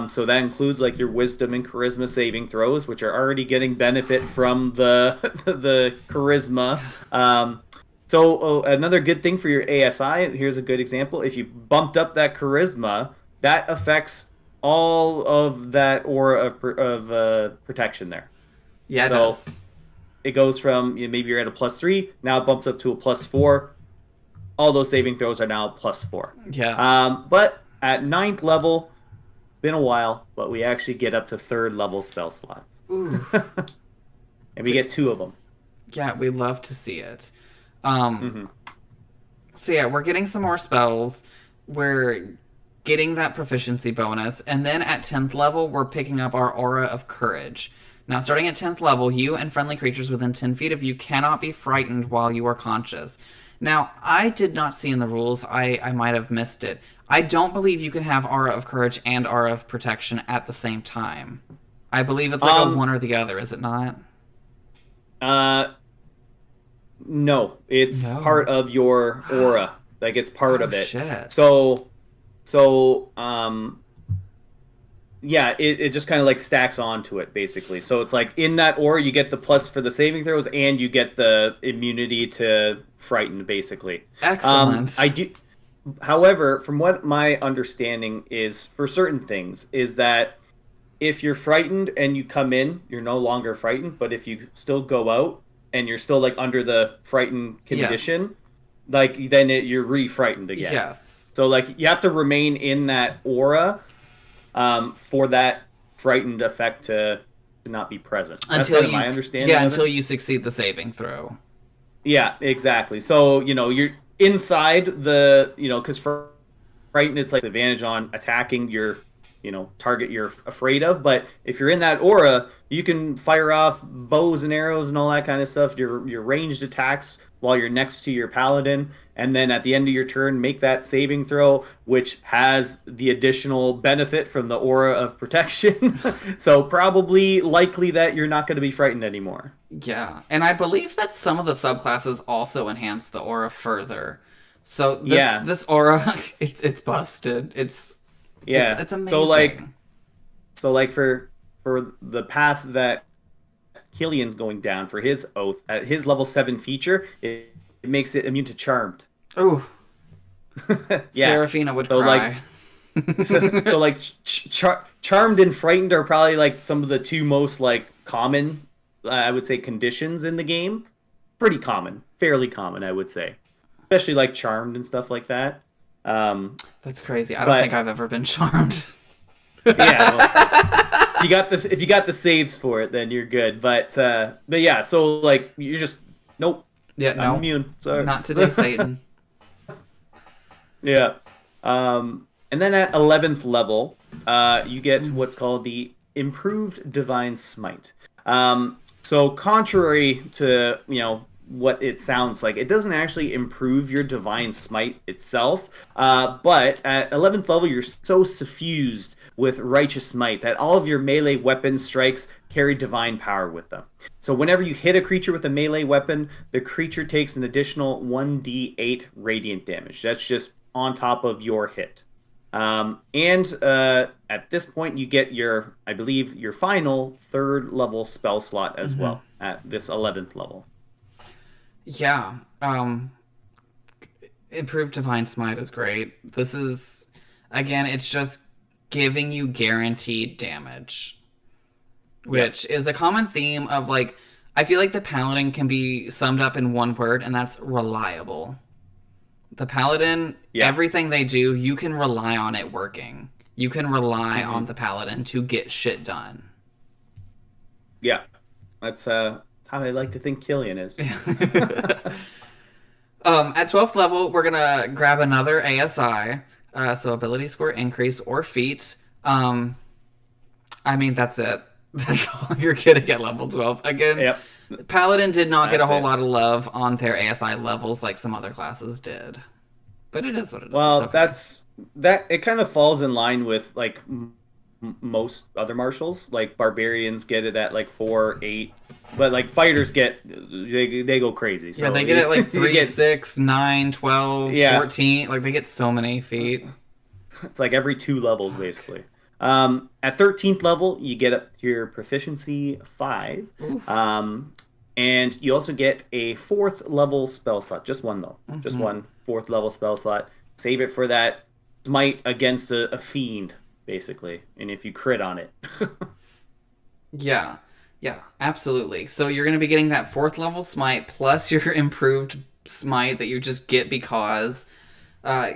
So that includes like your wisdom and charisma saving throws, which are already getting benefit from the the charisma. So another good thing for your ASI, here's a good example. If you bumped up that charisma, that affects all of that aura of protection there. Yeah, it does. It goes from, maybe you're at a +3, now it bumps up to a +4. All those saving throws are now +4. Yeah. But at 9th level, been a while, but we actually get up to 3rd level spell slots. Ooh. And we get 2 of them. Yeah, we love to see it. So yeah, we're getting some more spells. We're getting that proficiency bonus. And then at 10th level, we're picking up our Aura of Courage. Now, starting at 10th level, you and friendly creatures within 10 feet of you cannot be frightened while you are conscious. Now, I did not see in the rules, I might have missed it. I don't believe you can have Aura of Courage and Aura of Protection at the same time. I believe it's like a one or the other, is it not? No, it's part of your aura. Like, it's part of it. Shit. Yeah, it just kind of like stacks onto it, basically. So it's like in that aura, you get the plus for the saving throws, and you get the immunity to frighten, basically. Excellent. However, from what my understanding is for certain things, is that if you're frightened and you come in, you're no longer frightened. But if you still go out and you're still like under the frightened condition, like then you're re-frightened again. Yes. So like you have to remain in that aura for that frightened effect to not be present. That's kind of my understanding. Yeah, until you succeed the saving throw. Yeah, exactly. So, you're inside the, because for frightened, it's like advantage on attacking your, target you're afraid of. But if you're in that aura, you can fire off bows and arrows and all that kind of stuff. Your ranged attacks while you're next to your paladin, and then at the end of your turn, make that saving throw, which has the additional benefit from the aura of protection. So probably likely that you're not going to be frightened anymore. Yeah, and I believe that some of the subclasses also enhance the aura further. So this aura, it's busted. It's amazing. So like for the path that Killian's going down for his oath at his level 7 feature, it makes it immune to charmed. Oh, yeah. Seraphina would cry. Charmed and frightened are probably like some of the two most like common, I would say, conditions in the game. Pretty common, fairly common, I would say, especially like charmed and stuff like that. That's crazy. I don't think I've ever been charmed. Yeah. Well, if you got the saves for it, then you're good. But yeah, so like you're just nope. Yeah, I'm immune. Sorry. Not today, Satan. Yeah. And then at 11th level, you get what's called the improved divine smite. So contrary to what it sounds like, it doesn't actually improve your divine smite itself. But at 11th level, you're so suffused with righteous smite that all of your melee weapon strikes carry divine power with them. So whenever you hit a creature with a melee weapon, the creature takes an additional 1d8 radiant damage. That's just on top of your hit. And at this point, you get I believe, your final 3rd level spell slot as well at this 11th level. Yeah. Improved Divine Smite is great. This is, again, it's just giving you guaranteed damage, which is a common theme of, like, I feel like the Paladin can be summed up in one word, and that's reliable. The Paladin, everything they do, you can rely on it working. You can rely on the Paladin to get shit done. Yeah. That's how I like to think Killian is. At 12th level, we're going to grab another ASI. So ability score increase or feat. I mean, that's it. That's all you're getting at level 12. Again, Paladin did not get a whole lot of love on their ASI levels like some other classes did. But it is what it is. Well, okay. It kind of falls in line with, like, most other martials. Like, barbarians get it at, like, 4, 8. But, like, fighters they go crazy. So yeah, they get it like 3, 6, 9, 12, 14. Like, they get so many feet. It's like every 2 levels, basically. At 13th level, you get up to your proficiency 5. And you also get a 4th level spell slot. Just one, though. Just one 4th level spell slot. Save it for that smite against a fiend, basically. And if you crit on it. Yeah, absolutely. So you're going to be getting that 4th level smite plus your improved smite that you just get because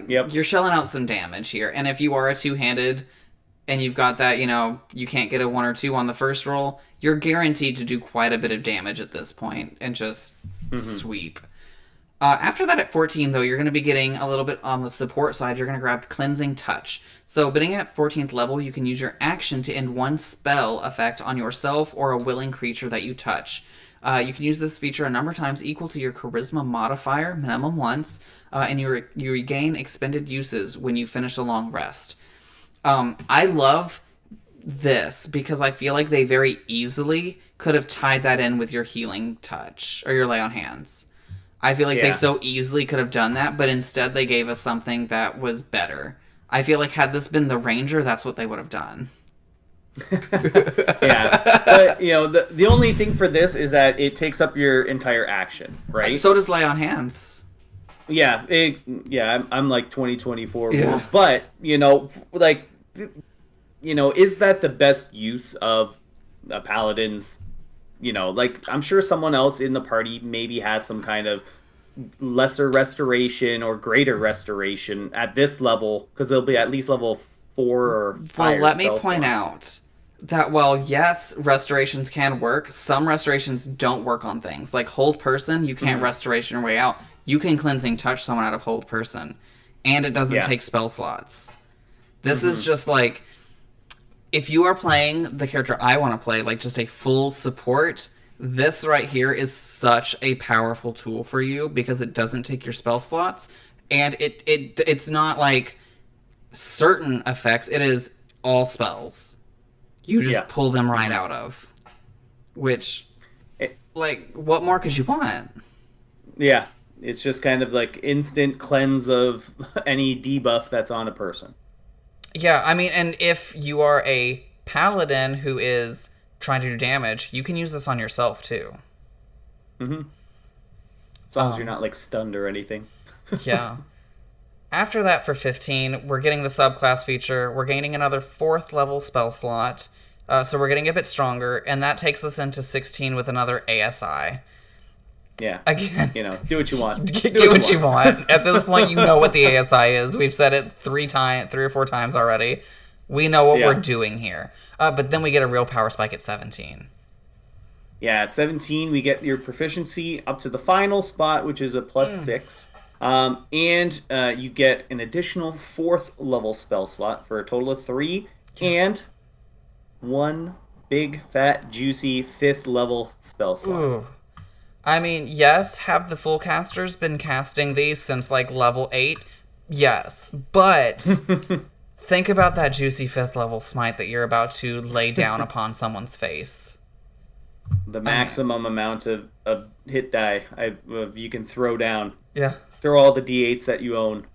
you're shelling out some damage here. And if you are a 2-handed and you've got that, you can't get a 1 or 2 on the first roll, you're guaranteed to do quite a bit of damage at this point and just sweep. After that, at 14, though, you're going to be getting a little bit on the support side. You're going to grab Cleansing Touch. So, beginning at 14th level, you can use your action to end one spell effect on yourself or a willing creature that you touch. You can use this feature a number of times equal to your Charisma modifier, minimum once, and you regain expended uses when you finish a long rest. I love this because I feel like they very easily could have tied that in with your Healing Touch or your Lay on Hands. I feel like they so easily could have done that, but instead they gave us something that was better. I feel like had this been the Ranger, that's what they would have done. But the only thing for this is that it takes up your entire action, right? And so does Lay on Hands. Yeah, I'm like 2024 rules, but is that the best use of a Paladin's? I'm sure someone else in the party maybe has some kind of lesser restoration or greater restoration at this level, because they'll be at least level 4 or higher. Well, let me point out that while, yes, restorations can work, some restorations don't work on things. Like Hold Person, you can't restoration your way out. You can Cleansing Touch someone out of Hold Person, and it doesn't take spell slots. This is just like, if you are playing the character I want to play, like just a full support, this right here is such a powerful tool for you because it doesn't take your spell slots, and it's not like certain effects. It is all spells. You just pull them right out of. Which, what more could you want? Yeah, it's just kind of like instant cleanse of any debuff that's on a person. Yeah, I mean, and if you are a Paladin who is trying to do damage, you can use this on yourself, too. As long as you're not, stunned or anything. Yeah. After that, for 15, we're getting the subclass feature. We're gaining another 4th level spell slot. So we're getting a bit stronger, and that takes us into 16 with another ASI. Yeah. Again. Do what you want. Get what you want. At this point, you know what the ASI is. We've said it 3 or 4 times already. We know what we're doing here. But then we get a real power spike at 17. Yeah, at 17, we get your proficiency up to the final spot, which is a +6. And you get an additional 4th level spell slot for a total of 3. And one big, fat, juicy 5th level spell slot. Ooh. I mean, yes, have the full casters been casting these since like level 8? Yes. But think about that juicy 5th level smite that you're about to lay down upon someone's face. The I mean, maximum amount of hit die you can throw down. yeah. Throw all the d8s that you own.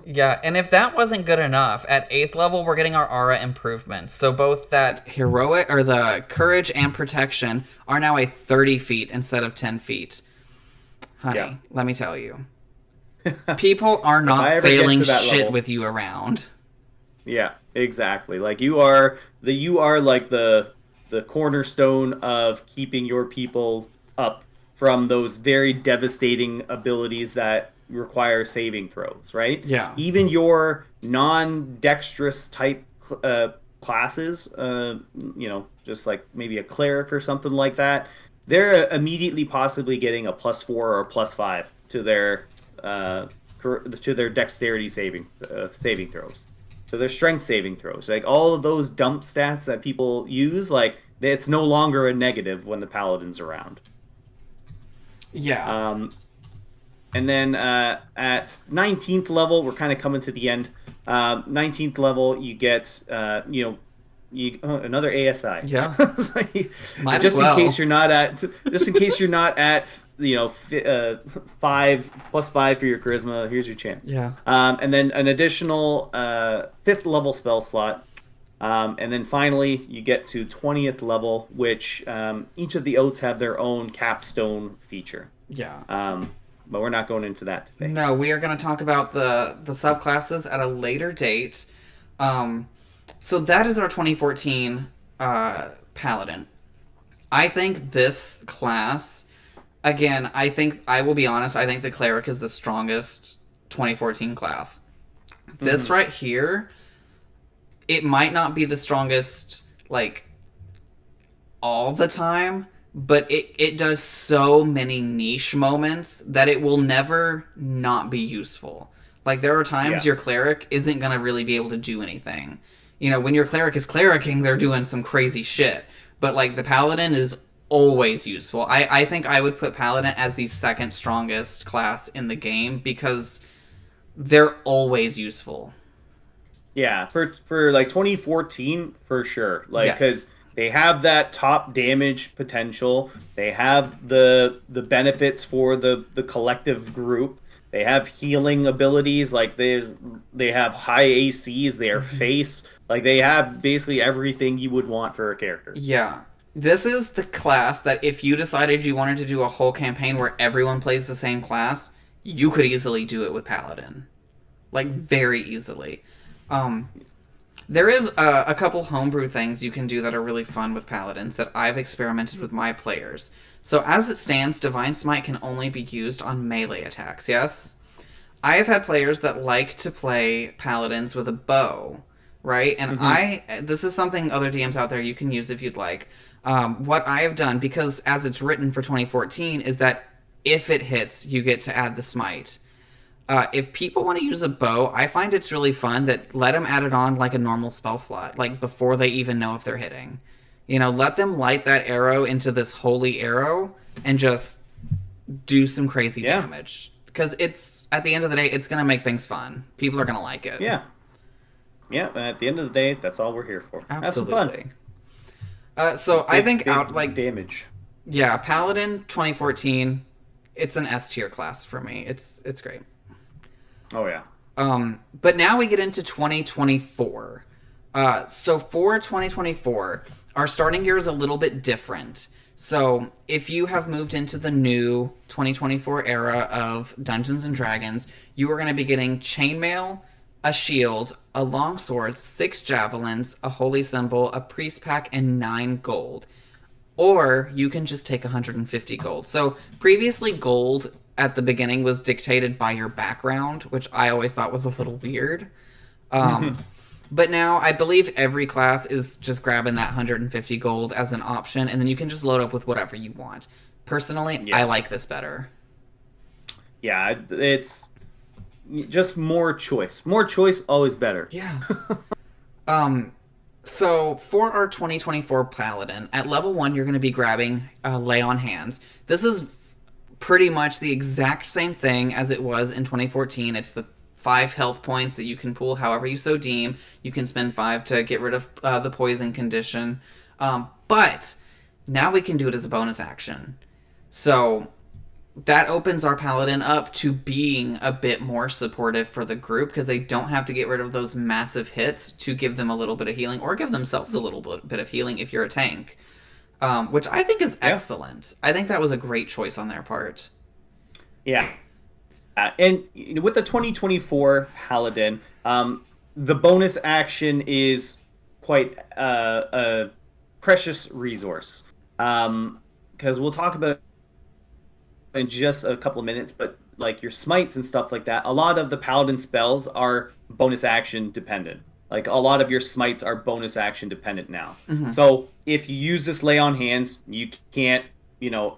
Yeah, and if that wasn't good enough, at 8th level we're getting our aura improvements. So both that heroic or the courage and protection are now a 30 feet instead of 10 feet. Honey, Yeah. let me tell you. People are If I not ever get failing to that shit level, with you around. yeah, exactly. Like you are like the cornerstone of keeping your people up from those very devastating abilities that require saving throws, right? Yeah. Even your non-dexterous type classes, just like maybe a cleric or something like that, they're immediately possibly getting a +4 or +5 uh, to their dexterity saving throws, to their strength saving throws. Like all of those dump stats that people use, like it's no longer a negative when the paladin's around. Yeah. Um, and then at 19th level, we're kind of coming to the end. 19th level, you get another ASI. Yeah. So Might as just in case well. you're not at, +5 for your charisma. Here's your chance. Yeah. And then an additional 5th level spell slot. And then finally, you get to 20th level, which each of the oaths have their own capstone feature. Yeah. But we're not going into that today. No, we are going to talk about the subclasses at a later date. So that is our 2014 Paladin. I think this class, again, I will be honest, I think the Cleric is the strongest 2014 class. This right here, it might not be the strongest, like, all the time, but it does so many niche moments that it will never not be useful. Like, there are times Yeah. your cleric isn't going to really be able to do anything. You know, when your cleric is clericing, they're doing some crazy shit. But, like, the paladin is always useful. I think I would put paladin as the second strongest class in the game because they're always useful. Yeah, for like 2014 for sure. Like Yes. cuz they have that top damage potential. They have the benefits for the collective group. They have healing abilities like they have high ACs, they are face. Like they have basically everything you would want for a character. Yeah. This is the class that if you decided you wanted to do a whole campaign where everyone plays the same class, you could easily do it with Paladin. Like, very easily. Um, there is a couple homebrew things you can do that are really fun with Paladins that I've experimented with my players. So, as it stands, Divine Smite can only be used on melee attacks, yes? I have had players that like to play Paladins with a bow, right? And this is something other DMs out there you can use if you'd like. What I have done, because as it's written for 2014, is that if it hits, you get to add the smite. If people want to use a bow, I find it's really fun that let them add it on like a normal spell slot, like before they even know if they're hitting. You know, let them light that arrow into this holy arrow and just do some crazy Yeah. damage. Because it's, at the end of the day, it's going to make things fun. People are going to like it. Yeah. Yeah, at the end of the day, that's all we're here for. Have some Absolutely. fun. So I think Big out, like, damage. yeah, Paladin 2014, it's an S tier class for me. It's great. Oh yeah. But now we get into 2024. So for 2024, our starting year is a little bit different. So if you have moved into the new 2024 era of Dungeons and Dragons, you are going to be getting chainmail, a shield, a longsword, 6 javelins, a holy symbol, a priest pack, and 9 gold. Or you can just take 150 gold. So previously, gold at the beginning was dictated by your background, which I always thought was a little weird. But now I believe every class is just grabbing that 150 gold as an option, and then you can just load up with whatever you want. Personally, Yeah. I like this better. Yeah, it's just more choice. More choice, always better. Yeah. um, So for our 2024 Paladin, at level 1, you're going to be grabbing Lay on Hands. This is pretty much the exact same thing as it was in 2014. It's the 5 health points that you can pool however you so deem. You can spend 5 to get rid of the poison condition. But now we can do it as a bonus action. So that opens our Paladin up to being a bit more supportive for the group because they don't have to get rid of those massive hits to give them a little bit of healing or give themselves a little bit of healing if you're a tank, which I think is excellent. I think that was a great choice on their part. Yeah. And with the 2024 Paladin, the bonus action is quite a precious resource. Because we'll talk about in just a couple of minutes, but like your smites and stuff like that, a lot of the paladin spells are bonus action dependent. Like a lot of your smites are bonus action dependent now. Mm-hmm. So if you use this lay on hands, you can't,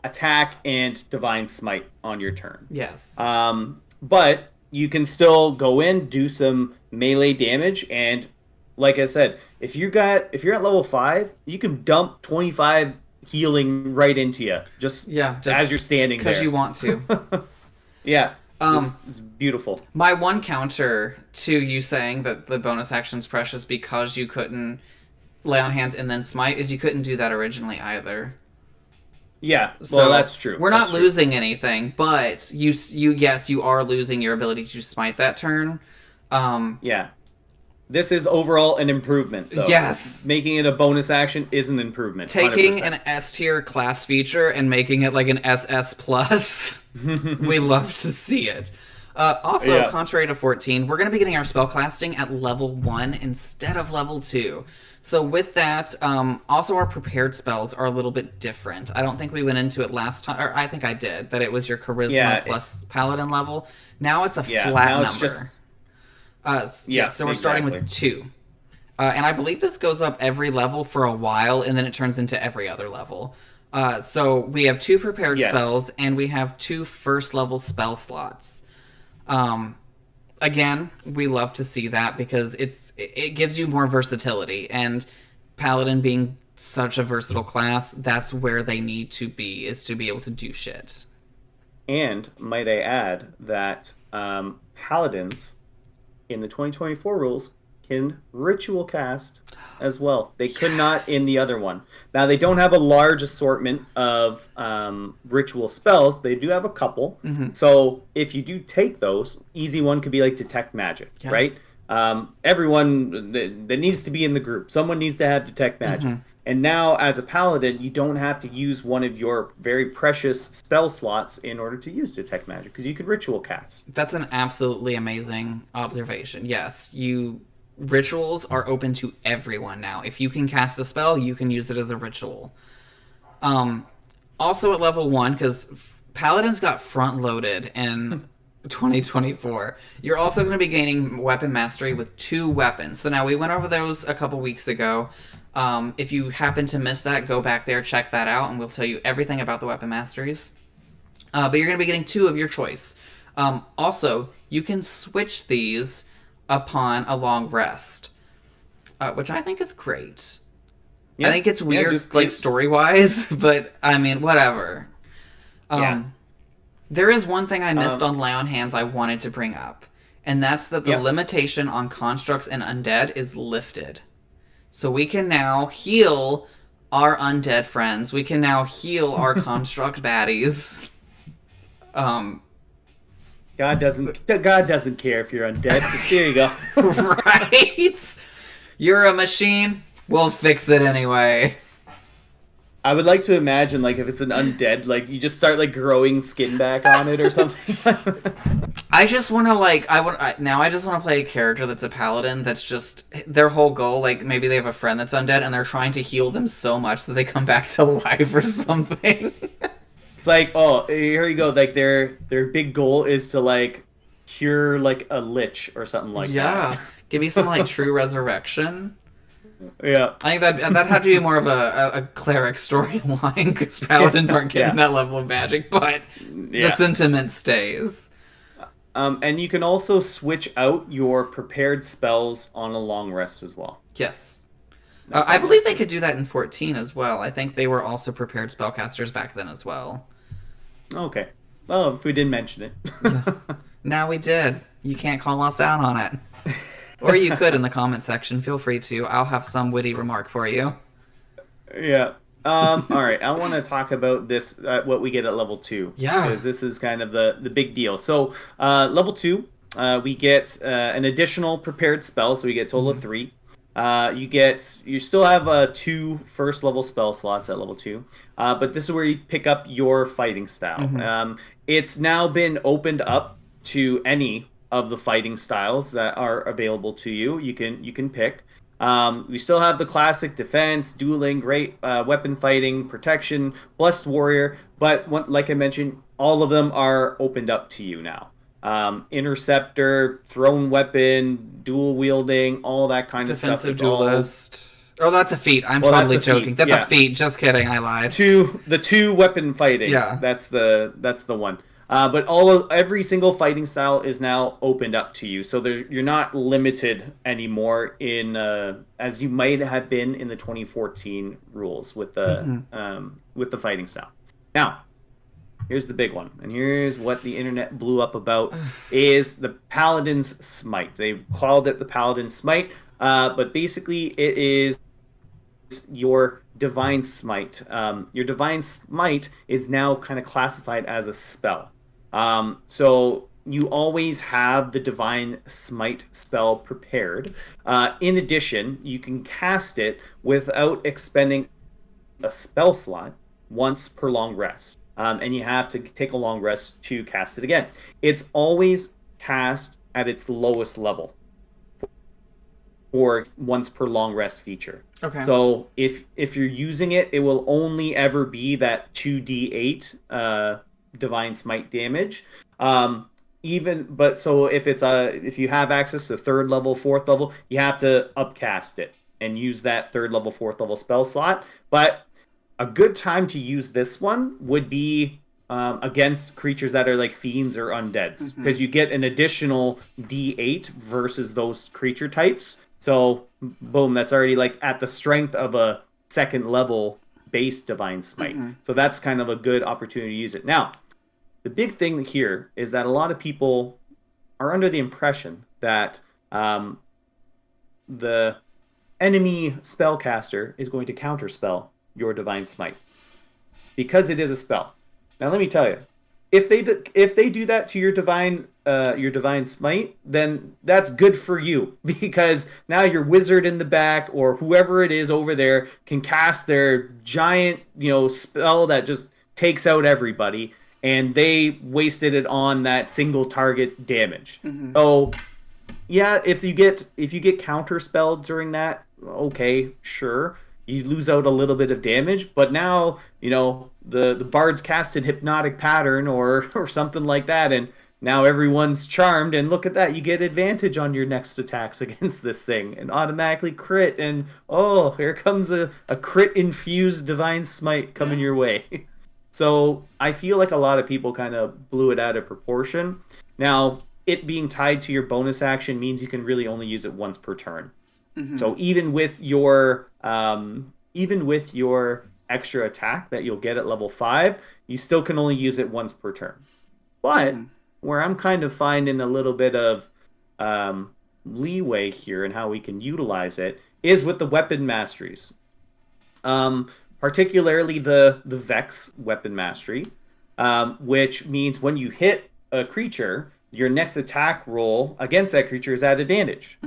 attack and divine smite on your turn. Yes. But you can still go in, do some melee damage, and like I said, if you're at level 5, you can dump 25 healing right into you, just as you're standing there. Because you want to. Yeah. It's beautiful. My one counter to you saying that the bonus action's precious because you couldn't lay on hands and then smite is you couldn't do that originally either. Yeah, well, that's true. We're not losing anything, but you are losing your ability to smite that turn. Yeah. This is overall an improvement, though. Yes. Making it a bonus action is an improvement. Taking 100%. an S tier class feature and making it like an SS plus. We love to see it. Also, contrary to 14, we're going to be getting our spellcasting at level 1 instead of level 2. So with that, also our prepared spells are a little bit different. I don't think we went into it last time, or I think I did, that it was your charisma plus paladin level. Now it's a flat number. So we're starting with 2. And I believe this goes up every level for a while, and then it turns into every other level. So we have 2 prepared spells, and we have 2 first-level spell slots. Again, we love to see that because it gives you more versatility, and Paladin being such a versatile class, that's where they need to be, is to be able to do shit. And might I add that Paladins in the 2024 rules can ritual cast as well. They could not in the other one. Now, they don't have a large assortment of ritual spells. They do have a couple. Mm-hmm. So if you do take those, easy one could be like detect magic, right? Everyone that needs to be in the group, someone needs to have detect magic. Mm-hmm. And now, as a paladin, you don't have to use one of your very precious spell slots in order to use detect magic, because you could ritual cast. That's an absolutely amazing observation. Yes, rituals are open to everyone now. If you can cast a spell, you can use it as a ritual. Also at level 1, because Paladins got front-loaded in 2024, you're also going to be gaining weapon mastery with 2 weapons. So now we went over those a couple weeks ago. If you happen to miss that, go back there, check that out, and we'll tell you everything about the weapon masteries. But you're going to be getting 2 of your choice. Also, you can switch these upon a long rest, which I think is great. I think it's weird, story-wise, but, I mean, whatever. There is one thing I missed on Lay on Hands I wanted to bring up, and that's that the limitation on constructs and undead is lifted. So we can now heal our undead friends. We can now heal our construct baddies. God doesn't care if you're undead. Just here you go. Right? You're a machine. We'll fix it anyway. I would like to imagine, like, if it's an undead, like, you just start, like, growing skin back on it or something. I just want to, I just want to play a character that's a paladin that's just, their whole goal, like, maybe they have a friend that's undead and they're trying to heal them so much that they come back to life or something. It's like, oh, here you go. Like, their big goal is to, like, cure, like, a lich or something like that. Yeah. Give me some, like, true resurrection. Yeah. I think that had to be more of a cleric storyline, because paladins aren't getting that level of magic, but the sentiment stays. And you can also switch out your prepared spells on a long rest as well. Yes. That's I all believe I'd they say. could do that in 14 as well. I think they were also prepared spellcasters back then as well. Okay. Well, if we didn't mention it. Yeah. Now we did. You can't call us out on it. Or you could in the comment section. Feel free to. I'll have some witty remark for you. Yeah. All right. I want to talk about this, what we get at level 2, Yeah. because this is kind of the big deal. So, level 2, we get an additional prepared spell, so we get a total of 3. You still have 2 first level spell slots at level 2, but this is where you pick up your fighting style. It's now been opened up to any of the fighting styles that are available to you. You can pick. We still have the classic defense, dueling, great weapon fighting, protection, blessed warrior, but like I mentioned, all of them are opened up to you now. Interceptor, thrown weapon, dual wielding, all that kind of stuff. Defensive It's all duelist. Oh, that's a feat. I'm well, that's totally a joking. feat. That's a Yeah, feat. Just kidding. I lied. the two weapon fighting. Yeah. That's the one. But every single fighting style is now opened up to you, so you're not limited anymore in as you might have been in the 2014 rules with the fighting style. Now, here's the big one, and here's what the internet blew up about: is the Paladins smite. They've called it the Paladins smite, but basically it is your divine smite. Your divine smite is now kind of classified as a spell. So you always have the divine smite spell prepared. In addition, you can cast it without expending a spell slot once per long rest. And you have to take a long rest to cast it again. It's always cast at its lowest level or once per long rest feature. Okay. So if you're using it, it will only ever be that 2d8 divine smite damage. So if you have access to 3rd level, 4th level, you have to upcast it and use that 3rd level, 4th level spell slot. But a good time to use this one would be against creatures that are like fiends or undeads, because you get an additional d8 versus those creature types. So boom, that's already like at the strength of a 2nd level base divine smite. So that's kind of a good opportunity to use it. Now, the big thing here is that a lot of people are under the impression that the enemy spellcaster is going to counterspell your divine smite because it is a spell. Now let me tell you, if they do that to your divine smite, then that's good for you, because now your wizard in the back or whoever it is over there can cast their giant spell that just takes out everybody, and they wasted it on that single target damage. So yeah, if you get counterspelled during that, okay, sure, you lose out a little bit of damage, but now the bard's casted hypnotic pattern or something like that, and now everyone's charmed, and look at that, you get advantage on your next attacks against this thing and automatically crit, and oh, here comes a crit infused divine smite coming your way. So I feel like a lot of people kind of blew it out of proportion. Now, it being tied to your bonus action means you can really only use it once per turn. So even with your extra attack that you'll get at level 5, you still can only use it once per turn. But where I'm kind of finding a little bit of leeway here in how we can utilize it is with the weapon masteries. Particularly the Vex weapon mastery, which means when you hit a creature, your next attack roll against that creature is at advantage.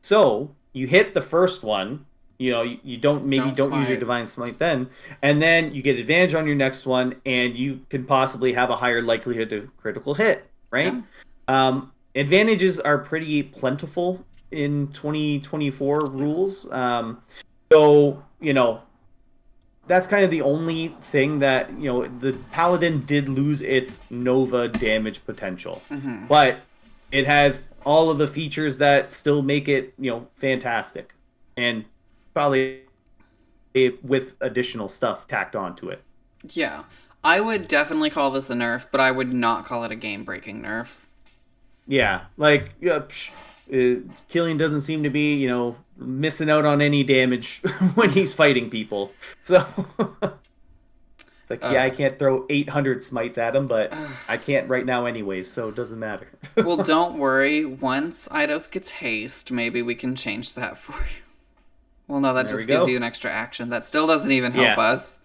So you hit the first one, you don't use your divine smite then, and then you get advantage on your next one, and you can possibly have a higher likelihood of critical hit, right? Advantages are pretty plentiful in 2024 rules. So that's kind of the only thing that the Paladin did lose its Nova damage potential, but it has all of the features that still make it fantastic, and probably with additional stuff tacked onto it. Yeah, I would definitely call this a nerf, but I would not call it a game-breaking nerf. Yeah, Killian doesn't seem to be, missing out on any damage when he's fighting people. So it's like, yeah, I Uh, can't throw 800 smites at him, but I can't right now anyways, so it doesn't matter. well, don't worry. Once Eidos gets haste, maybe we can change that for you. Well, no, that There we just gives go. you an extra action. That still doesn't even help Yeah, us.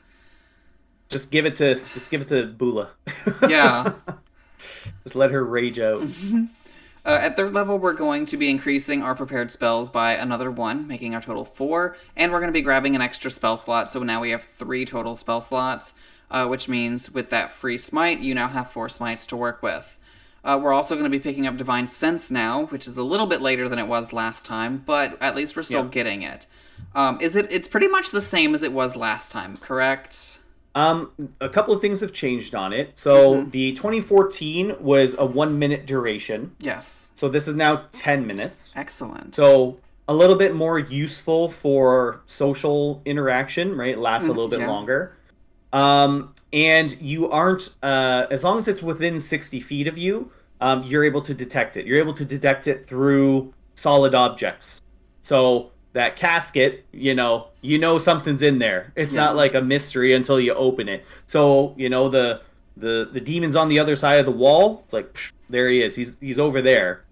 just give it to Bula. Yeah. Just let her rage out. At third level, we're going to be increasing our prepared spells by another one, making our total 4, and we're going to be grabbing an extra spell slot, so now we have 3 total spell slots, which means with that free smite, you now have 4 smites to work with. We're also going to be picking up Divine Sense now, which is a little bit later than it was last time, but at least we're still Yep. getting it. It's pretty much the same as it was last time, correct? A couple of things have changed on it. So the 2014 was a 1 minute duration. Yes. So this is now 10 minutes. Excellent. So a little bit more useful for social interaction, right? It lasts a little bit Yeah. longer. And you aren't, as long as it's within 60 feet of you, you're able to detect it. You're able to detect it through solid objects. So that casket, something's in there. It's Yeah. not like a mystery until you open it. So, the demon's on the other side of the wall. It's like, psh, there he is. He's over there.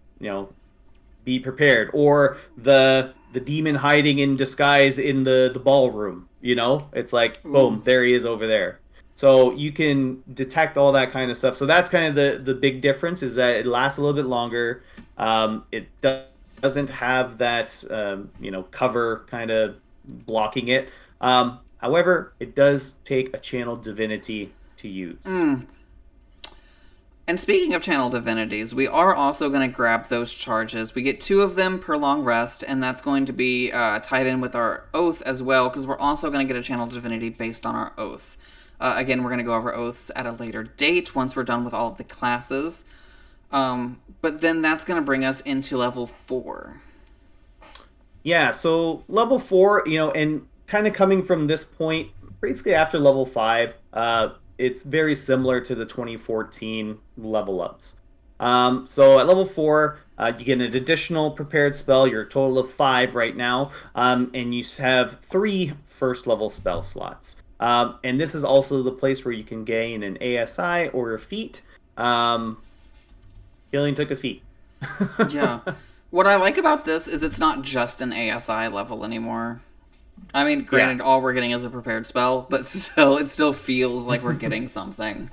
Be prepared. Or the demon hiding in disguise in the ballroom. It's like, boom, there he is over there. So you can detect all that kind of stuff. So that's kind of the big difference, is that it lasts a little bit longer. It doesn't have that cover kind of blocking it. However, it does take a channeled divinity to use. And speaking of channel divinities, we are also going to grab those charges. We get 2 of them per long rest, and that's going to be tied in with our oath as well, because we're also going to get a channel divinity based on our oath. Again, we're going to go over oaths at a later date once we're done with all of the classes. But then that's going to bring us into level 4. Yeah, so level 4, and kind of coming from this point, basically after level 5, it's very similar to the 2014 level ups. So at level 4, you get an additional prepared spell. You're a total of 5 right now, and you have 3 first level spell slots. And this is also the place where you can gain an ASI or a feat. Healing took a feat. Yeah. What I like about this is it's not just an ASI level anymore. I mean, granted, Yeah. all we're getting is a prepared spell, but still, it still feels like we're getting something.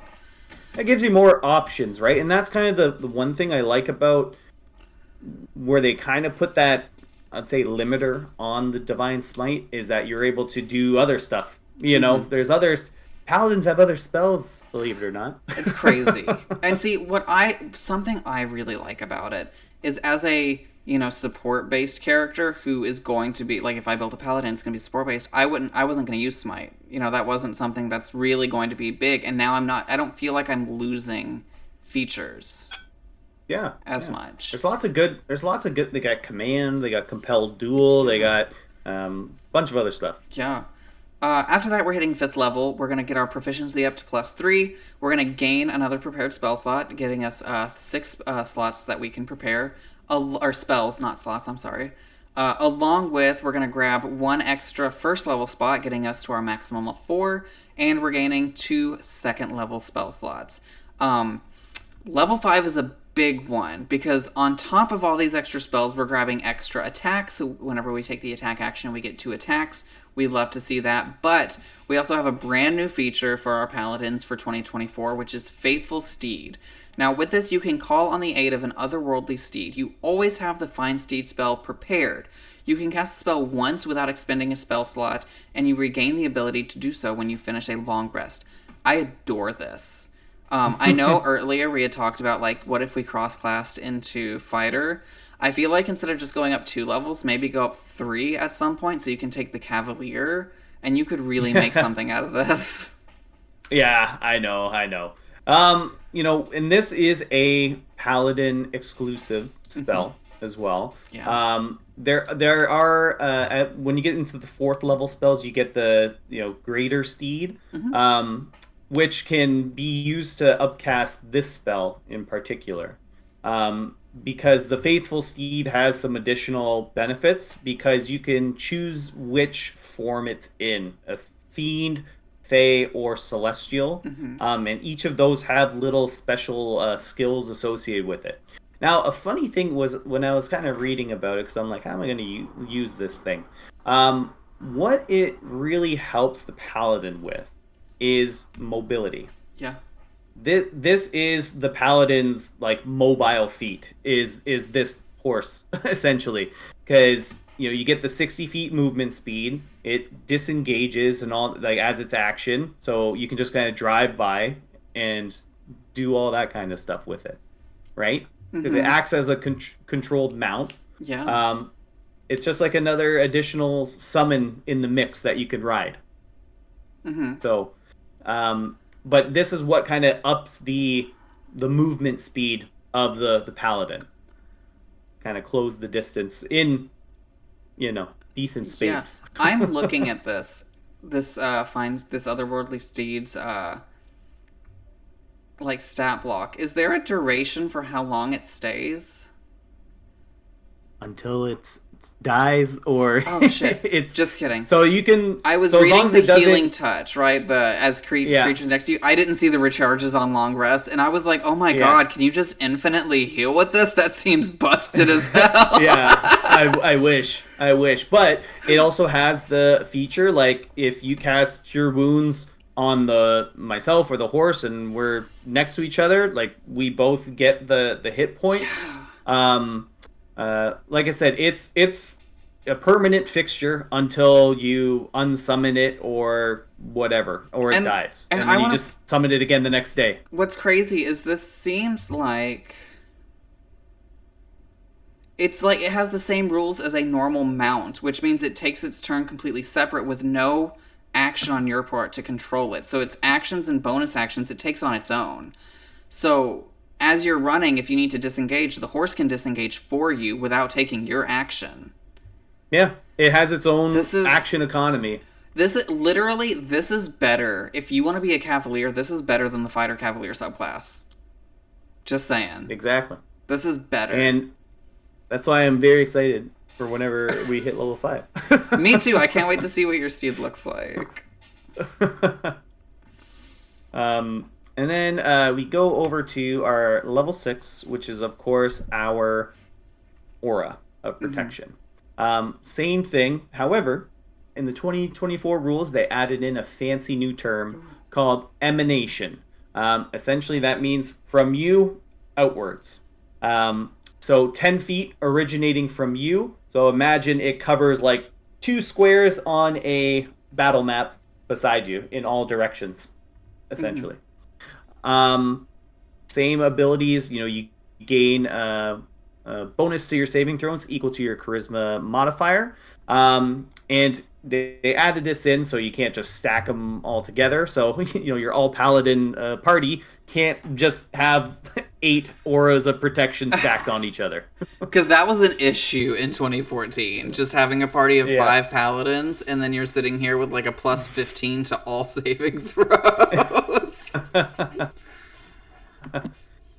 That gives you more options, right? And that's kind of the one thing I like about where they kind of put that, I'd say, limiter on the Divine Smite, is that you're able to do other stuff. There's others. Paladins have other spells, believe it or not. It's crazy. And see, something I really like about it is, as a, support based character who is going to be, like, if I built a paladin, it's going to be support based. I wasn't going to use smite. That wasn't something that's really going to be big. And now I don't feel like I'm losing features Yeah, as much. There's lots of good. They got command. They got compelled duel. They got bunch of other stuff. Yeah. After that, we're hitting 5th level. We're going to get our proficiency up to +3. We're going to gain another prepared spell slot, getting us 6 slots that we can prepare. Or spells, not slots, I'm sorry. Along with, we're going to grab 1 extra first level spot, getting us to our maximum of 4. And we're gaining 2 second level spell slots. Level 5 is a big one, because on top of all these extra spells, we're grabbing extra attacks. So whenever we take the attack action, we get 2 attacks. We'd love to see that. But we also have a brand new feature for our Paladins for 2024, which is Faithful Steed. Now, with this, you can call on the aid of an otherworldly steed. You always have the Find Steed spell prepared. You can cast a spell once without expending a spell slot, and you regain the ability to do so when you finish a long rest. I adore this. I know earlier we had talked about, like, what if we cross-classed into Fighter? I feel like instead of just going up 2 levels, maybe go up 3 at some point, so you can take the Cavalier, and you could really make something out of this. Yeah, I know. And this is a Paladin exclusive spell as well. Yeah. There are when you get into the 4th level spells, you get the Greater Steed, which can be used to upcast this spell in particular. because the Faithful Steed has some additional benefits because you can choose which form it's in, a fiend, fey, or celestial. Mm-hmm. And each of those have little special skills associated with it. Now, a funny thing was when I was kind of reading about it, because I'm like, how am I going to use this thing? What it really helps the paladin with is mobility. Yeah. This is the paladin's like mobile feat is this horse essentially, because you get the 60 feet movement speed. It disengages and all like as its action, so you can just kind of drive by and do all that kind of stuff with it, right? Because it Mm-hmm. acts as a controlled mount. Yeah. um it's just like another additional summon in the mix that you could ride. Mm-hmm. So, but this is what kind of ups the movement speed of the paladin. Kind of close the distance in, decent Yeah. space. I'm looking at this. This finds this otherworldly steed's like stat block. Is there a duration for how long it stays? Until it dies or Oh shit! it's Just kidding. so you can. I was So as long reading as the it doesn't. healing touch, right? The as Yeah. creatures next to you. I didn't see the recharges on long rest, and I was like, "Oh my Yeah. god, can you just infinitely heal with this? That seems busted as hell." Yeah, I wish, but it also has the feature like if you cast Cure Wounds on the myself or the horse, and we're next to each other, like we both get the hit points. Like I said, it's a permanent fixture until you unsummon it or whatever, or it dies, and and I then you wanna- just summon it again the next day. What's crazy is this seems like it's like it has the same rules as a normal mount, which means it takes its turn completely separate with no action on your part to control it. So its actions and bonus actions it takes on its own. So as you're running, if you need to disengage, the horse can disengage for you without taking your action. Yeah, it has its own This is- action economy. This is better. If you want to be a cavalier, this is better than the fighter cavalier subclass. Just saying. Exactly. This is better. And that's why I'm very excited for whenever we hit level 5. Me too. I can't wait to see what your steed looks like. And then we go over to our level 6, which is, of course, our aura of protection. Same thing. However, in the 2024 rules, they added in a fancy new term called emanation. Essentially, that means from you outwards. So 10 feet originating from you. So imagine it covers like 2 squares on a battle map beside you in all directions, essentially. Same abilities, you gain a bonus to your saving throws equal to your charisma modifier. And they added this in so you can't just stack them all together. So, your all paladin party can't just have 8 auras of protection stacked on each other. Because that was an issue in 2014. Just having a party of 5 paladins, and then you're sitting here with like a plus 15 to all saving throws.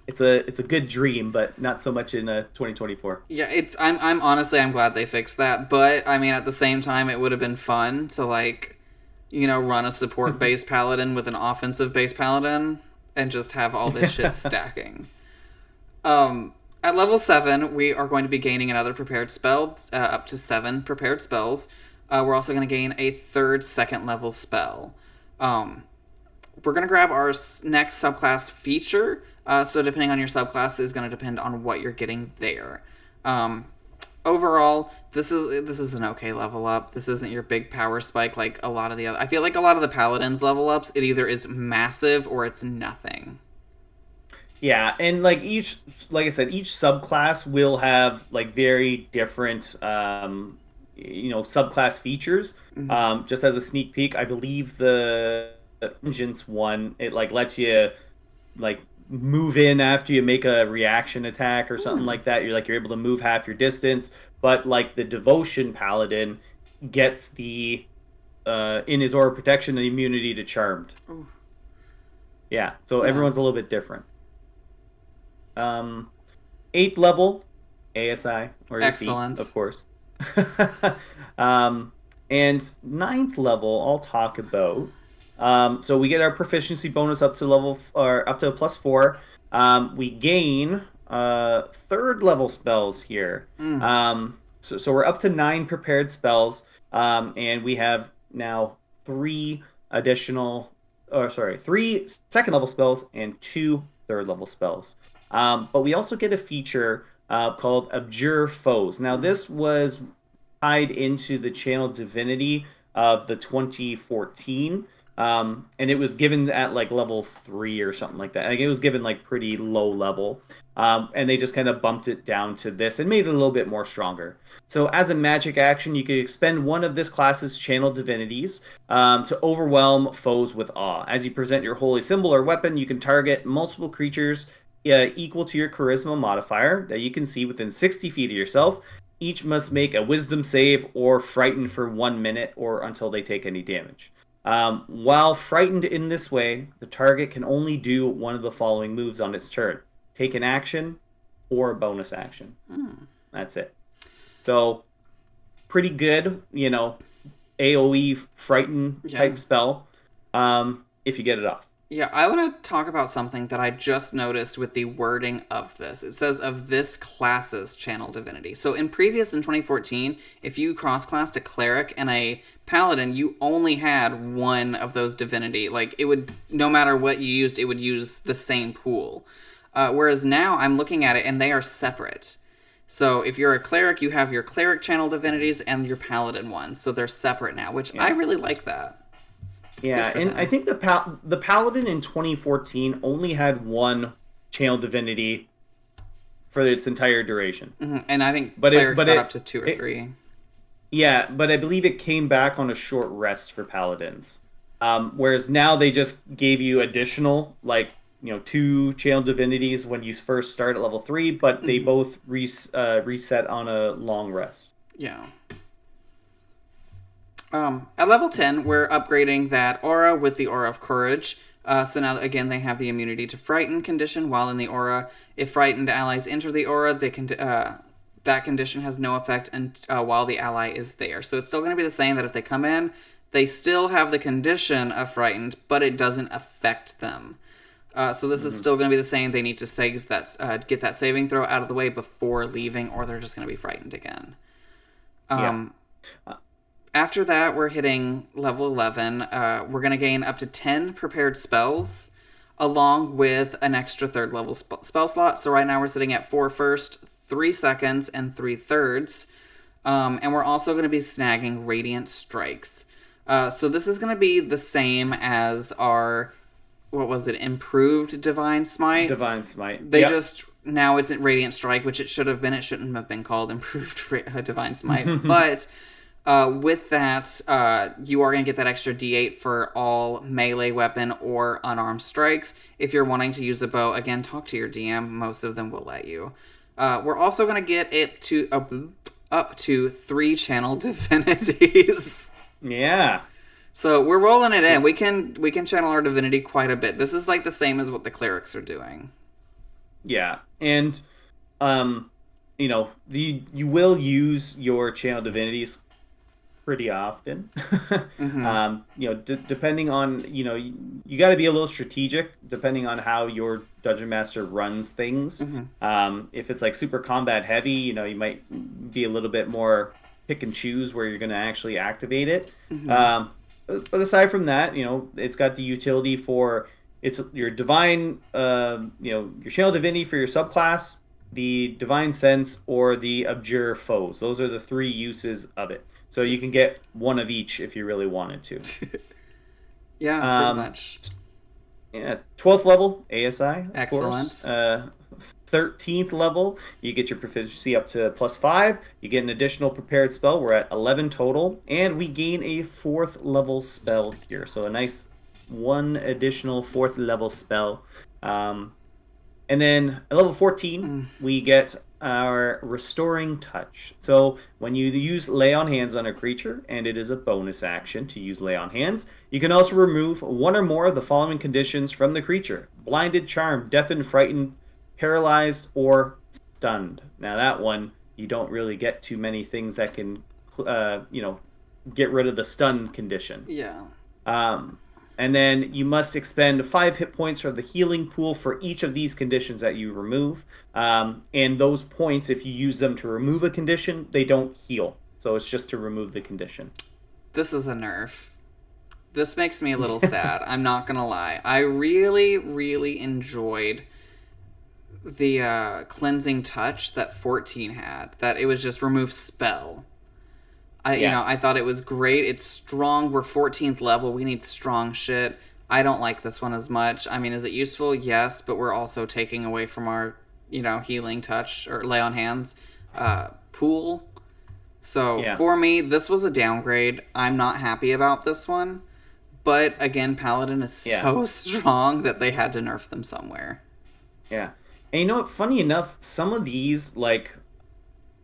It's a good dream, but not so much in 2024. Yeah, I'm honestly I'm glad they fixed that, but I mean at the same time it would have been fun to run a support based paladin with an offensive based paladin and just have all this shit stacking. At level 7, we are going to be gaining another prepared spell, up to 7 prepared spells. We're also going to gain a third second level spell. We're going to grab our next subclass feature. So depending on your subclass is going to depend on what you're getting there. Overall, this is an okay level up. This isn't your big power spike like a lot of the other. I feel like a lot of the paladins level ups, it either is massive or it's nothing. Yeah, and like I said, each subclass will have like very different subclass features. Mm-hmm. Just as a sneak peek, I believe the vengeance one, it like lets you like move in after you make a reaction attack or something like that. You're able to move half your distance, but like the devotion paladin gets the in his aura protection the immunity to charmed. Ooh. Yeah, so everyone's a little bit different. 8th level, ASI, or your feet, Excellent. of course. um, and 9th level, I'll talk about. So we get our proficiency bonus up to or up to a +4. We gain 3rd level spells here. Mm. So we're up to 9 prepared spells, and we have now 3 additional, or sorry, 3 second level spells and 2 third level spells. But we also get a feature called Abjure Foes. Now, this was tied into the channel divinity of the 2014. And it was given at like level 3 or something like that. Like, it was given like pretty low level. And they just kind of bumped it down to this and made it a little bit more stronger. So as a magic action, you could expend one of this class's channel divinities to overwhelm foes with awe. As you present your holy symbol or weapon, you can target multiple creatures equal to your charisma modifier that you can see within 60 feet of yourself. Each must make a wisdom save or frighten for 1 minute or until they take any damage. While frightened in this way, the target can only do one of the following moves on its turn: take an action or a bonus action. That's it. So, pretty good, AoE frighten type spell if you get it off. Yeah, I want to talk about something that I just noticed with the wording of this. It says of this class's channel divinity. So in 2014, if you cross-classed a cleric and a paladin, you only had one of those divinity. Like, it would, no matter what you used, it would use the same pool. Whereas now I'm looking at it and they are separate. So if you're a cleric, you have your cleric channel divinities and your paladin ones. So they're separate now, which I really like that. Yeah, and I think the Paladin in 2014 only had one channel divinity for its entire duration. Mm-hmm. And I think clerics got up to 2 or 3. Yeah, but I believe it came back on a short rest for Paladins. Whereas now they just gave you additional, 2 channel divinities when you first start at level 3, but they both reset on a long rest. Yeah. At level 10, we're upgrading that aura with the Aura of Courage. So now, again, they have the immunity to frighten condition while in the aura. If frightened allies enter the aura, they can that condition has no effect while the ally is there. So it's still going to be the same that if they come in, they still have the condition of frightened, but it doesn't affect them. So this is still going to be the same. They need to save that, get that saving throw out of the way before leaving, or they're just going to be frightened again. After that, we're hitting level 11. We're going to gain up to 10 prepared spells, along with an extra third level spell slot. So right now we're sitting at 4 first, 3 seconds, and 3 thirds. And we're also going to be snagging Radiant Strikes. So this is going to be the same as our, improved Divine Smite? Divine Smite. They just, now it's at Radiant Strike, which it should have been. It shouldn't have been called improved Divine Smite. But with that, you are going to get that extra D8 for all melee weapon or unarmed strikes. If you're wanting to use a bow, again, talk to your DM. Most of them will let you. We're also going to get it to up to 3 channel divinities. Yeah. So we're rolling it in. We can channel our divinity quite a bit. This is like the same as what the clerics are doing. Yeah, and you will use your channel divinities pretty often. Depending on, you got to be a little strategic depending on how your dungeon master runs things. If it's like super combat heavy, you might be a little bit more pick and choose where you're going to actually activate it. But aside from that, it's got the utility for it's your divine, your channel divinity for your subclass, the divine sense, or the abjure foes. Those are the 3 uses of it. So you can get one of each if you really wanted to. Yeah, pretty much. Yeah, 12th level ASI. Excellent. 13th level, you get your proficiency up to +5. You get an additional prepared spell. We're at 11 total, and we gain a 4th level spell here. So a nice 1 additional 4th level spell. And then at level 14, we get our Restoring Touch. So when you use Lay on Hands on a creature, and it is a bonus action to use Lay on Hands, you can also remove 1 or more of the following conditions from the creature: blinded, charmed, deafened, frightened, paralyzed, or stunned. Now that one, you don't really get too many things that can, get rid of the stun condition. Yeah. Um, and then you must expend 5 hit points from the healing pool for each of these conditions that you remove. And those points, if you use them to remove a condition, they don't heal. So it's just to remove the condition. This is a nerf. This makes me a little sad. I'm not gonna lie. I really, really enjoyed the cleansing touch that 14 had. That it was just remove spell. I thought it was great. It's strong. We're 14th level. We need strong shit. I don't like this one as much. I mean, is it useful? Yes, but we're also taking away from our, healing touch or lay on hands pool. So for me, this was a downgrade. I'm not happy about this one. But again, Paladin is so strong that they had to nerf them somewhere. Yeah. And you know what? Funny enough, some of these,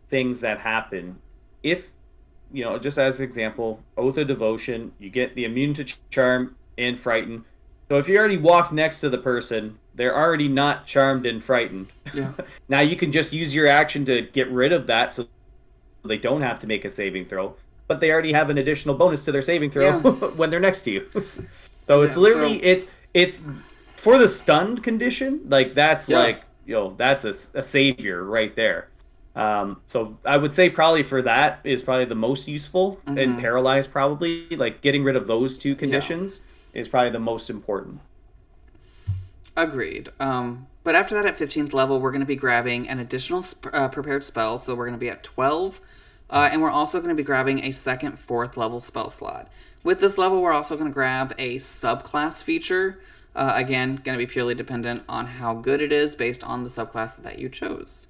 things that happen, if, just as an example, Oath of Devotion, you get the immune to charm and frighten. So if you already walk next to the person, they're already not charmed and frightened. Yeah. Now you can just use your action to get rid of that so they don't have to make a saving throw. But they already have an additional bonus to their saving throw when they're next to you. So it's literally, it's for the stunned condition, that's that's a savior right there. So I would say probably for that is probably the most useful, and paralyzed probably, getting rid of those two conditions is probably the most important. Agreed. But after that, at 15th level, we're going to be grabbing an additional prepared spell, so we're going to be at 12. And we're also going to be grabbing a second 4th level spell slot. With this level, we're also going to grab a subclass feature. Again, going to be purely dependent on how good it is based on the subclass that you chose.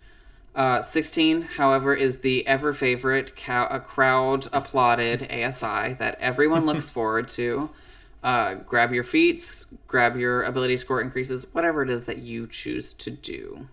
16, however, is the ever-favorite crowd-applauded ASI that everyone looks forward to. Grab your feats, grab your ability score increases, whatever it is that you choose to do.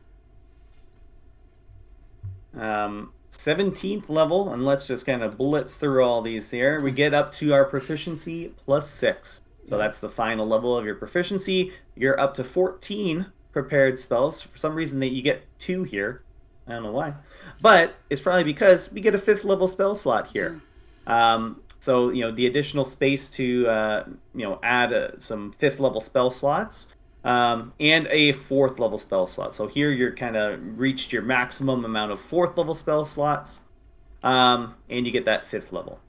17th level, and let's just kind of blitz through all these here. We get up to our proficiency +6. So that's the final level of your proficiency. You're up to 14 prepared spells. For some reason that you get 2 here. I don't know why. But it's probably because we get a 5th level spell slot here. So, the additional space to, add some 5th level spell slots. And a 4th level spell slot. So here you're kind of reached your maximum amount of 4th level spell slots. And you get that 5th level.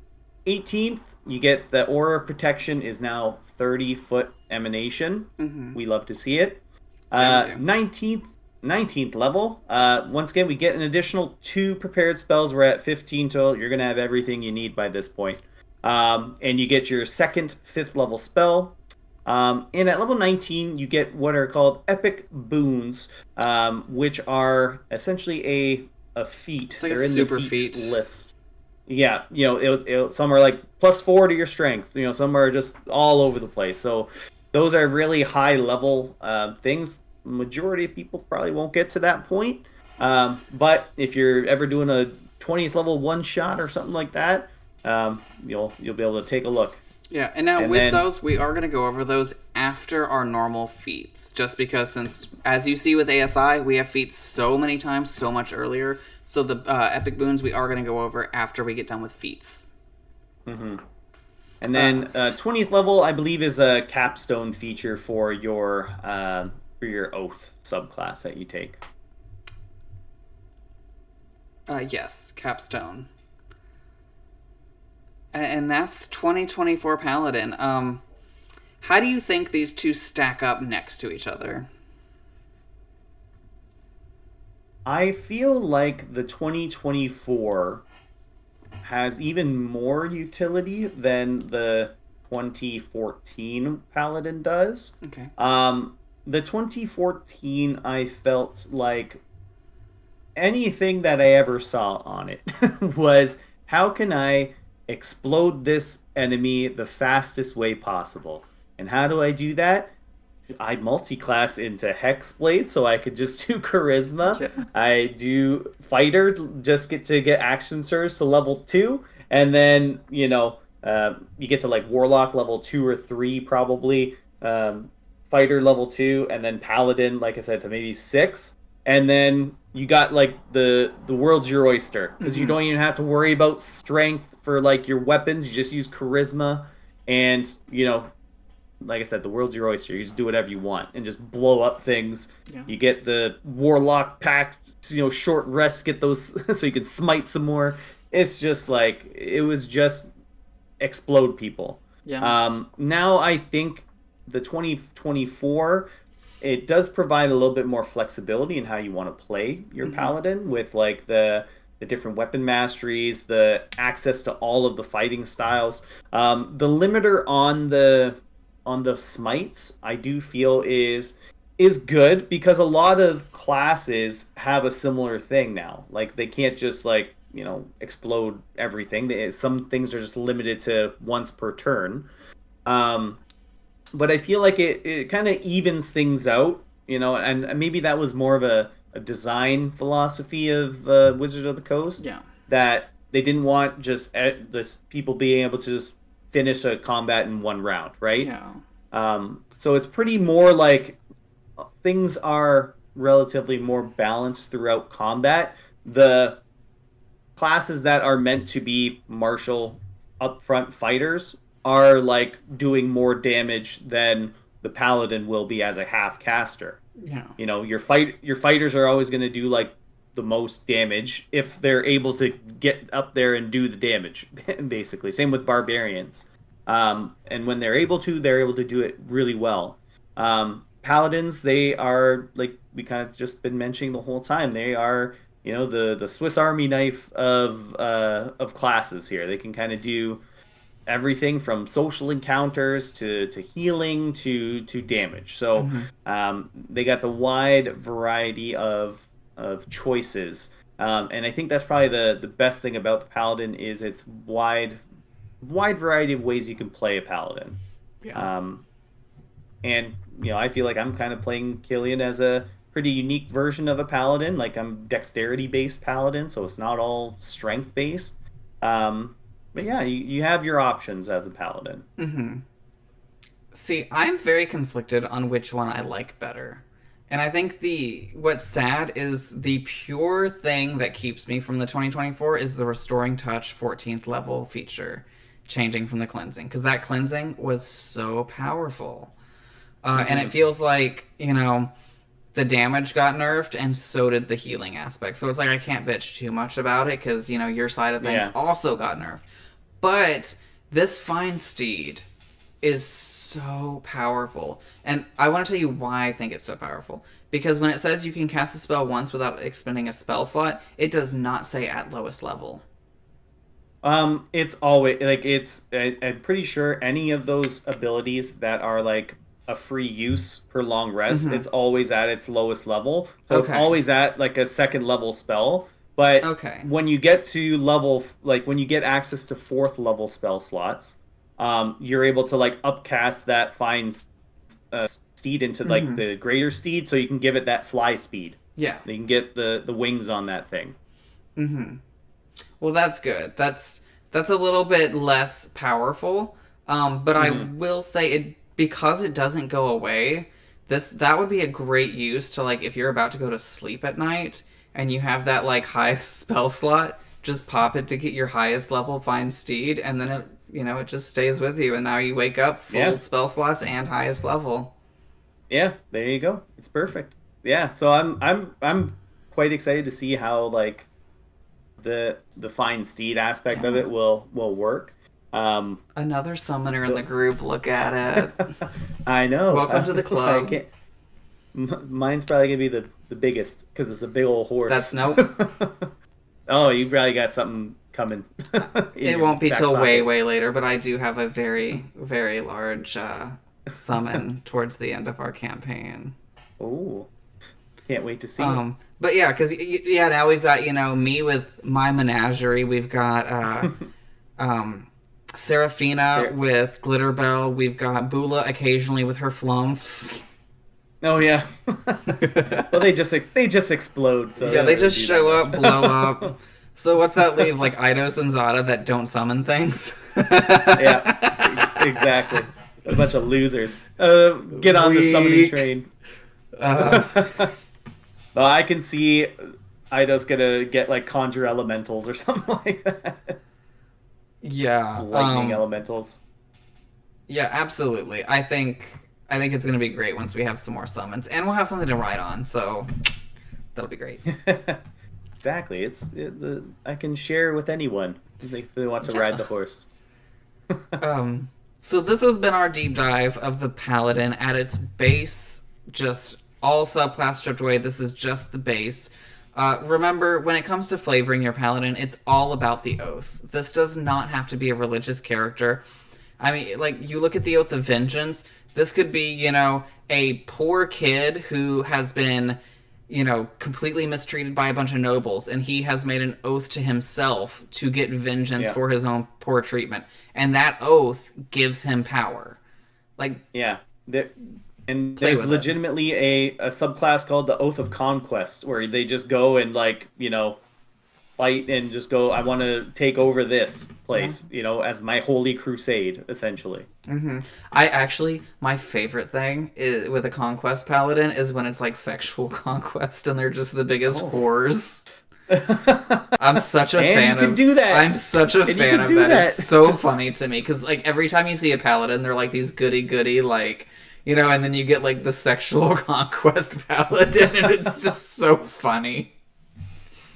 18th, you get the Aura of Protection is now 30-foot emanation. We love to see it. 19th level. Once again, we get an additional 2 prepared spells. We're at 15 total. You're going to have everything you need by this point. And you get your second 5th level spell. And at level 19, you get what are called epic boons, which are essentially a feat. It's like They're a in super the feat feat list. Yeah, some are +4 to your strength. Some are just all over the place. So those are really high level things. Majority of people probably won't get to that point. But if you're ever doing a 20th level one shot or something like that, you'll be able to take a look. Yeah, and now those, we are going to go over those after our normal feats. Just because, since, as you see with ASI, we have feats so many times, so much earlier. So the epic boons, we are going to go over after we get done with feats. And then 20th level, I believe, is a capstone feature for your oath subclass that you take. Yes, capstone. And that's 2024 Paladin. How do you think these two stack up next to each other? I feel like the 2024 has even more utility than the 2014 Paladin does. Okay. The 2014, I felt like anything that I ever saw on it was, how can I explode this enemy the fastest way possible? And how do I do that? I multi-class into Hexblade so I could just do Charisma. Yeah. I do Fighter, just get action surge to level 2. And then, you get to Warlock level 2 or 3 probably. Fighter level 2, and then Paladin, like I said, to maybe 6. And then you got like the world's your oyster because you Mm-hmm. don't even have to worry about strength for like your weapons. You just use charisma, and like I said, the world's your oyster. You just do whatever you want and just blow up things. Yeah. You get the warlock pack, short rests, get those so you can smite some more. It's just like it was just explode people. Yeah. Now I think the 2024 it does provide a little bit more flexibility in how you want to play your Mm-hmm. paladin with like the different weapon masteries, the access to all of the fighting styles. The limiter on the smites, I do feel is good because a lot of classes have a similar thing now. Like they can't just like explode everything. Some things are just limited to once per turn. Um, but I feel like it kind of evens things out, and maybe that was more of a design philosophy of Wizards of the Coast Yeah. that they didn't want just this people being able to just finish a combat in one round, right? Yeah. So it's pretty more like things are relatively more balanced throughout combat. The classes that are meant to be martial upfront fighters are like doing more damage than the paladin will be as a half caster. Yeah. Your fighters are always going to do like the most damage if they're able to get up there and do the damage basically. Same with barbarians. And when they're able to do it really well. Paladins, they are like we kind of just been mentioning the whole time. They are the Swiss Army knife of classes here. They can kind of do everything from social encounters to healing to damage. So Mm-hmm. they got the wide variety of choices, and I think that's probably the best thing about the paladin is its wide variety of ways you can play a paladin. Yeah. Um, and I feel like I'm kind of playing Killian as a pretty unique version of a paladin. Like I'm dexterity based paladin, so it's not all strength based. But yeah, you have your options as a paladin. Mm-hmm. See, I'm very conflicted on which one I like better. And I think what's sad is the pure thing that keeps me from the 2024 is the Restoring Touch 14th level feature changing from the cleansing, because that cleansing was so powerful. And it Mm-hmm. feels like, the damage got nerfed and so did the healing aspect. So it's like I can't bitch too much about it because, your side of things Yeah. also got nerfed. But this Fine Steed is so powerful. And I want to tell you why I think it's so powerful. Because when it says you can cast a spell once without expending a spell slot, it does not say at lowest level. It's always like I'm pretty sure any of those abilities that are like a free use per long rest, Mm-hmm. it's always at its lowest level. So it's Okay. always at like a second level spell. But Okay. when you get to level, like when you get access to fourth level spell slots, you're able to like upcast that fine steed into like Mm-hmm. the greater steed, so you can give it that fly speed. Yeah. You can get the wings on that thing. Mm-hmm. Well, that's good. That's a little bit less powerful. But I Hmm. will say it because it doesn't go away. That would be a great use to like if you're about to go to sleep at night and you have that like high spell slot, just pop it to get your highest level Fine Steed, and then it just stays with you, and now you wake up full Yeah. spell slots and highest level. Yeah, there you go. It's perfect. Yeah, so I'm quite excited to see how like the fine steed aspect of Yeah. it will work. Another summoner in the group. Look at it. I know. Welcome to the club. Mine's probably gonna be the biggest because it's a big old horse. That's nope. Oh, you probably got something coming. in It your won't be back till way, pocket. way later, but I do have a very, very large summon towards the end of our campaign. Oh, can't wait to see. But yeah, because now we've got me with my menagerie. We've got Serafina with Glitterbell. We've got Bula occasionally with her flumps. Oh yeah. Well, they just explode. So Yeah, they don't just do show that up, much. blow up. So what's that leave? Like Eidos and Zada that don't summon things? Yeah, exactly. A bunch of losers. Get on the summoning Weak. train. Uh, Well, I can see Ida's gonna get like conjure elementals or something like that. Yeah. Lightning elementals. Yeah, absolutely. I think it's gonna be great once we have some more summons, and we'll have something to ride on. So that'll be great. Exactly. I can share with anyone if they want to ride the horse. So this has been our deep dive of the Paladin at its base, just all subclass stripped away. This is just the base. Remember, when it comes to flavoring your Paladin, it's all about the oath. This does not have to be a religious character. I mean, like, you look at the Oath of Vengeance, this could be, a poor kid who has been, completely mistreated by a bunch of nobles, and he has made an oath to himself to get vengeance for his own poor treatment. And that oath gives him power. Like, yeah. And there's legitimately a subclass called the Oath of Conquest, where they just go and, like, fight and just go, I want to take over this place, as my holy crusade, essentially. My favorite thing is with a conquest paladin is when it's like sexual conquest and they're just the biggest whores. I'm such a fan of do that. I'm such a fan of that. It's so funny to me because like every time you see a paladin, they're like these goody like, and then you get like the sexual conquest paladin, and it's just so funny.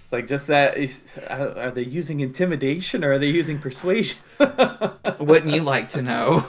Like, just that, are they using intimidation or are they using persuasion? Wouldn't you like to know?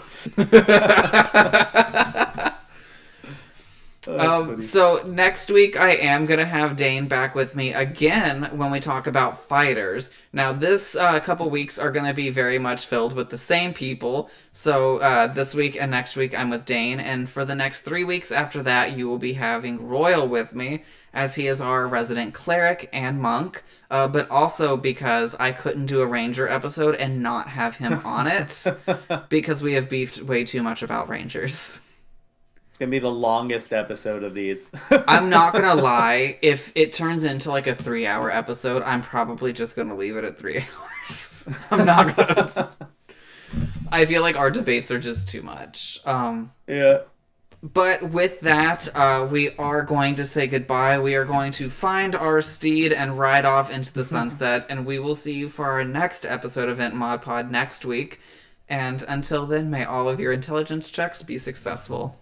So next week I am going to have Dane back with me again when we talk about fighters. Now this couple weeks are going to be very much filled with the same people. So this week and next week I'm with Dane, and for the next 3 weeks after that you will be having Royal with me, as he is our resident cleric and monk, but also because I couldn't do a ranger episode and not have him on it, because we have beefed way too much about rangers. It's going to be the longest episode of these. I'm not going to lie, if it turns into like a 3-hour episode, I'm probably just going to leave it at 3 hours. I'm not going to... I feel like our debates are just too much. Yeah. But with that, we are going to say goodbye. We are going to find our steed and ride off into the sunset, and we will see you for our next episode of IntModPod next week. And until then, may all of your intelligence checks be successful.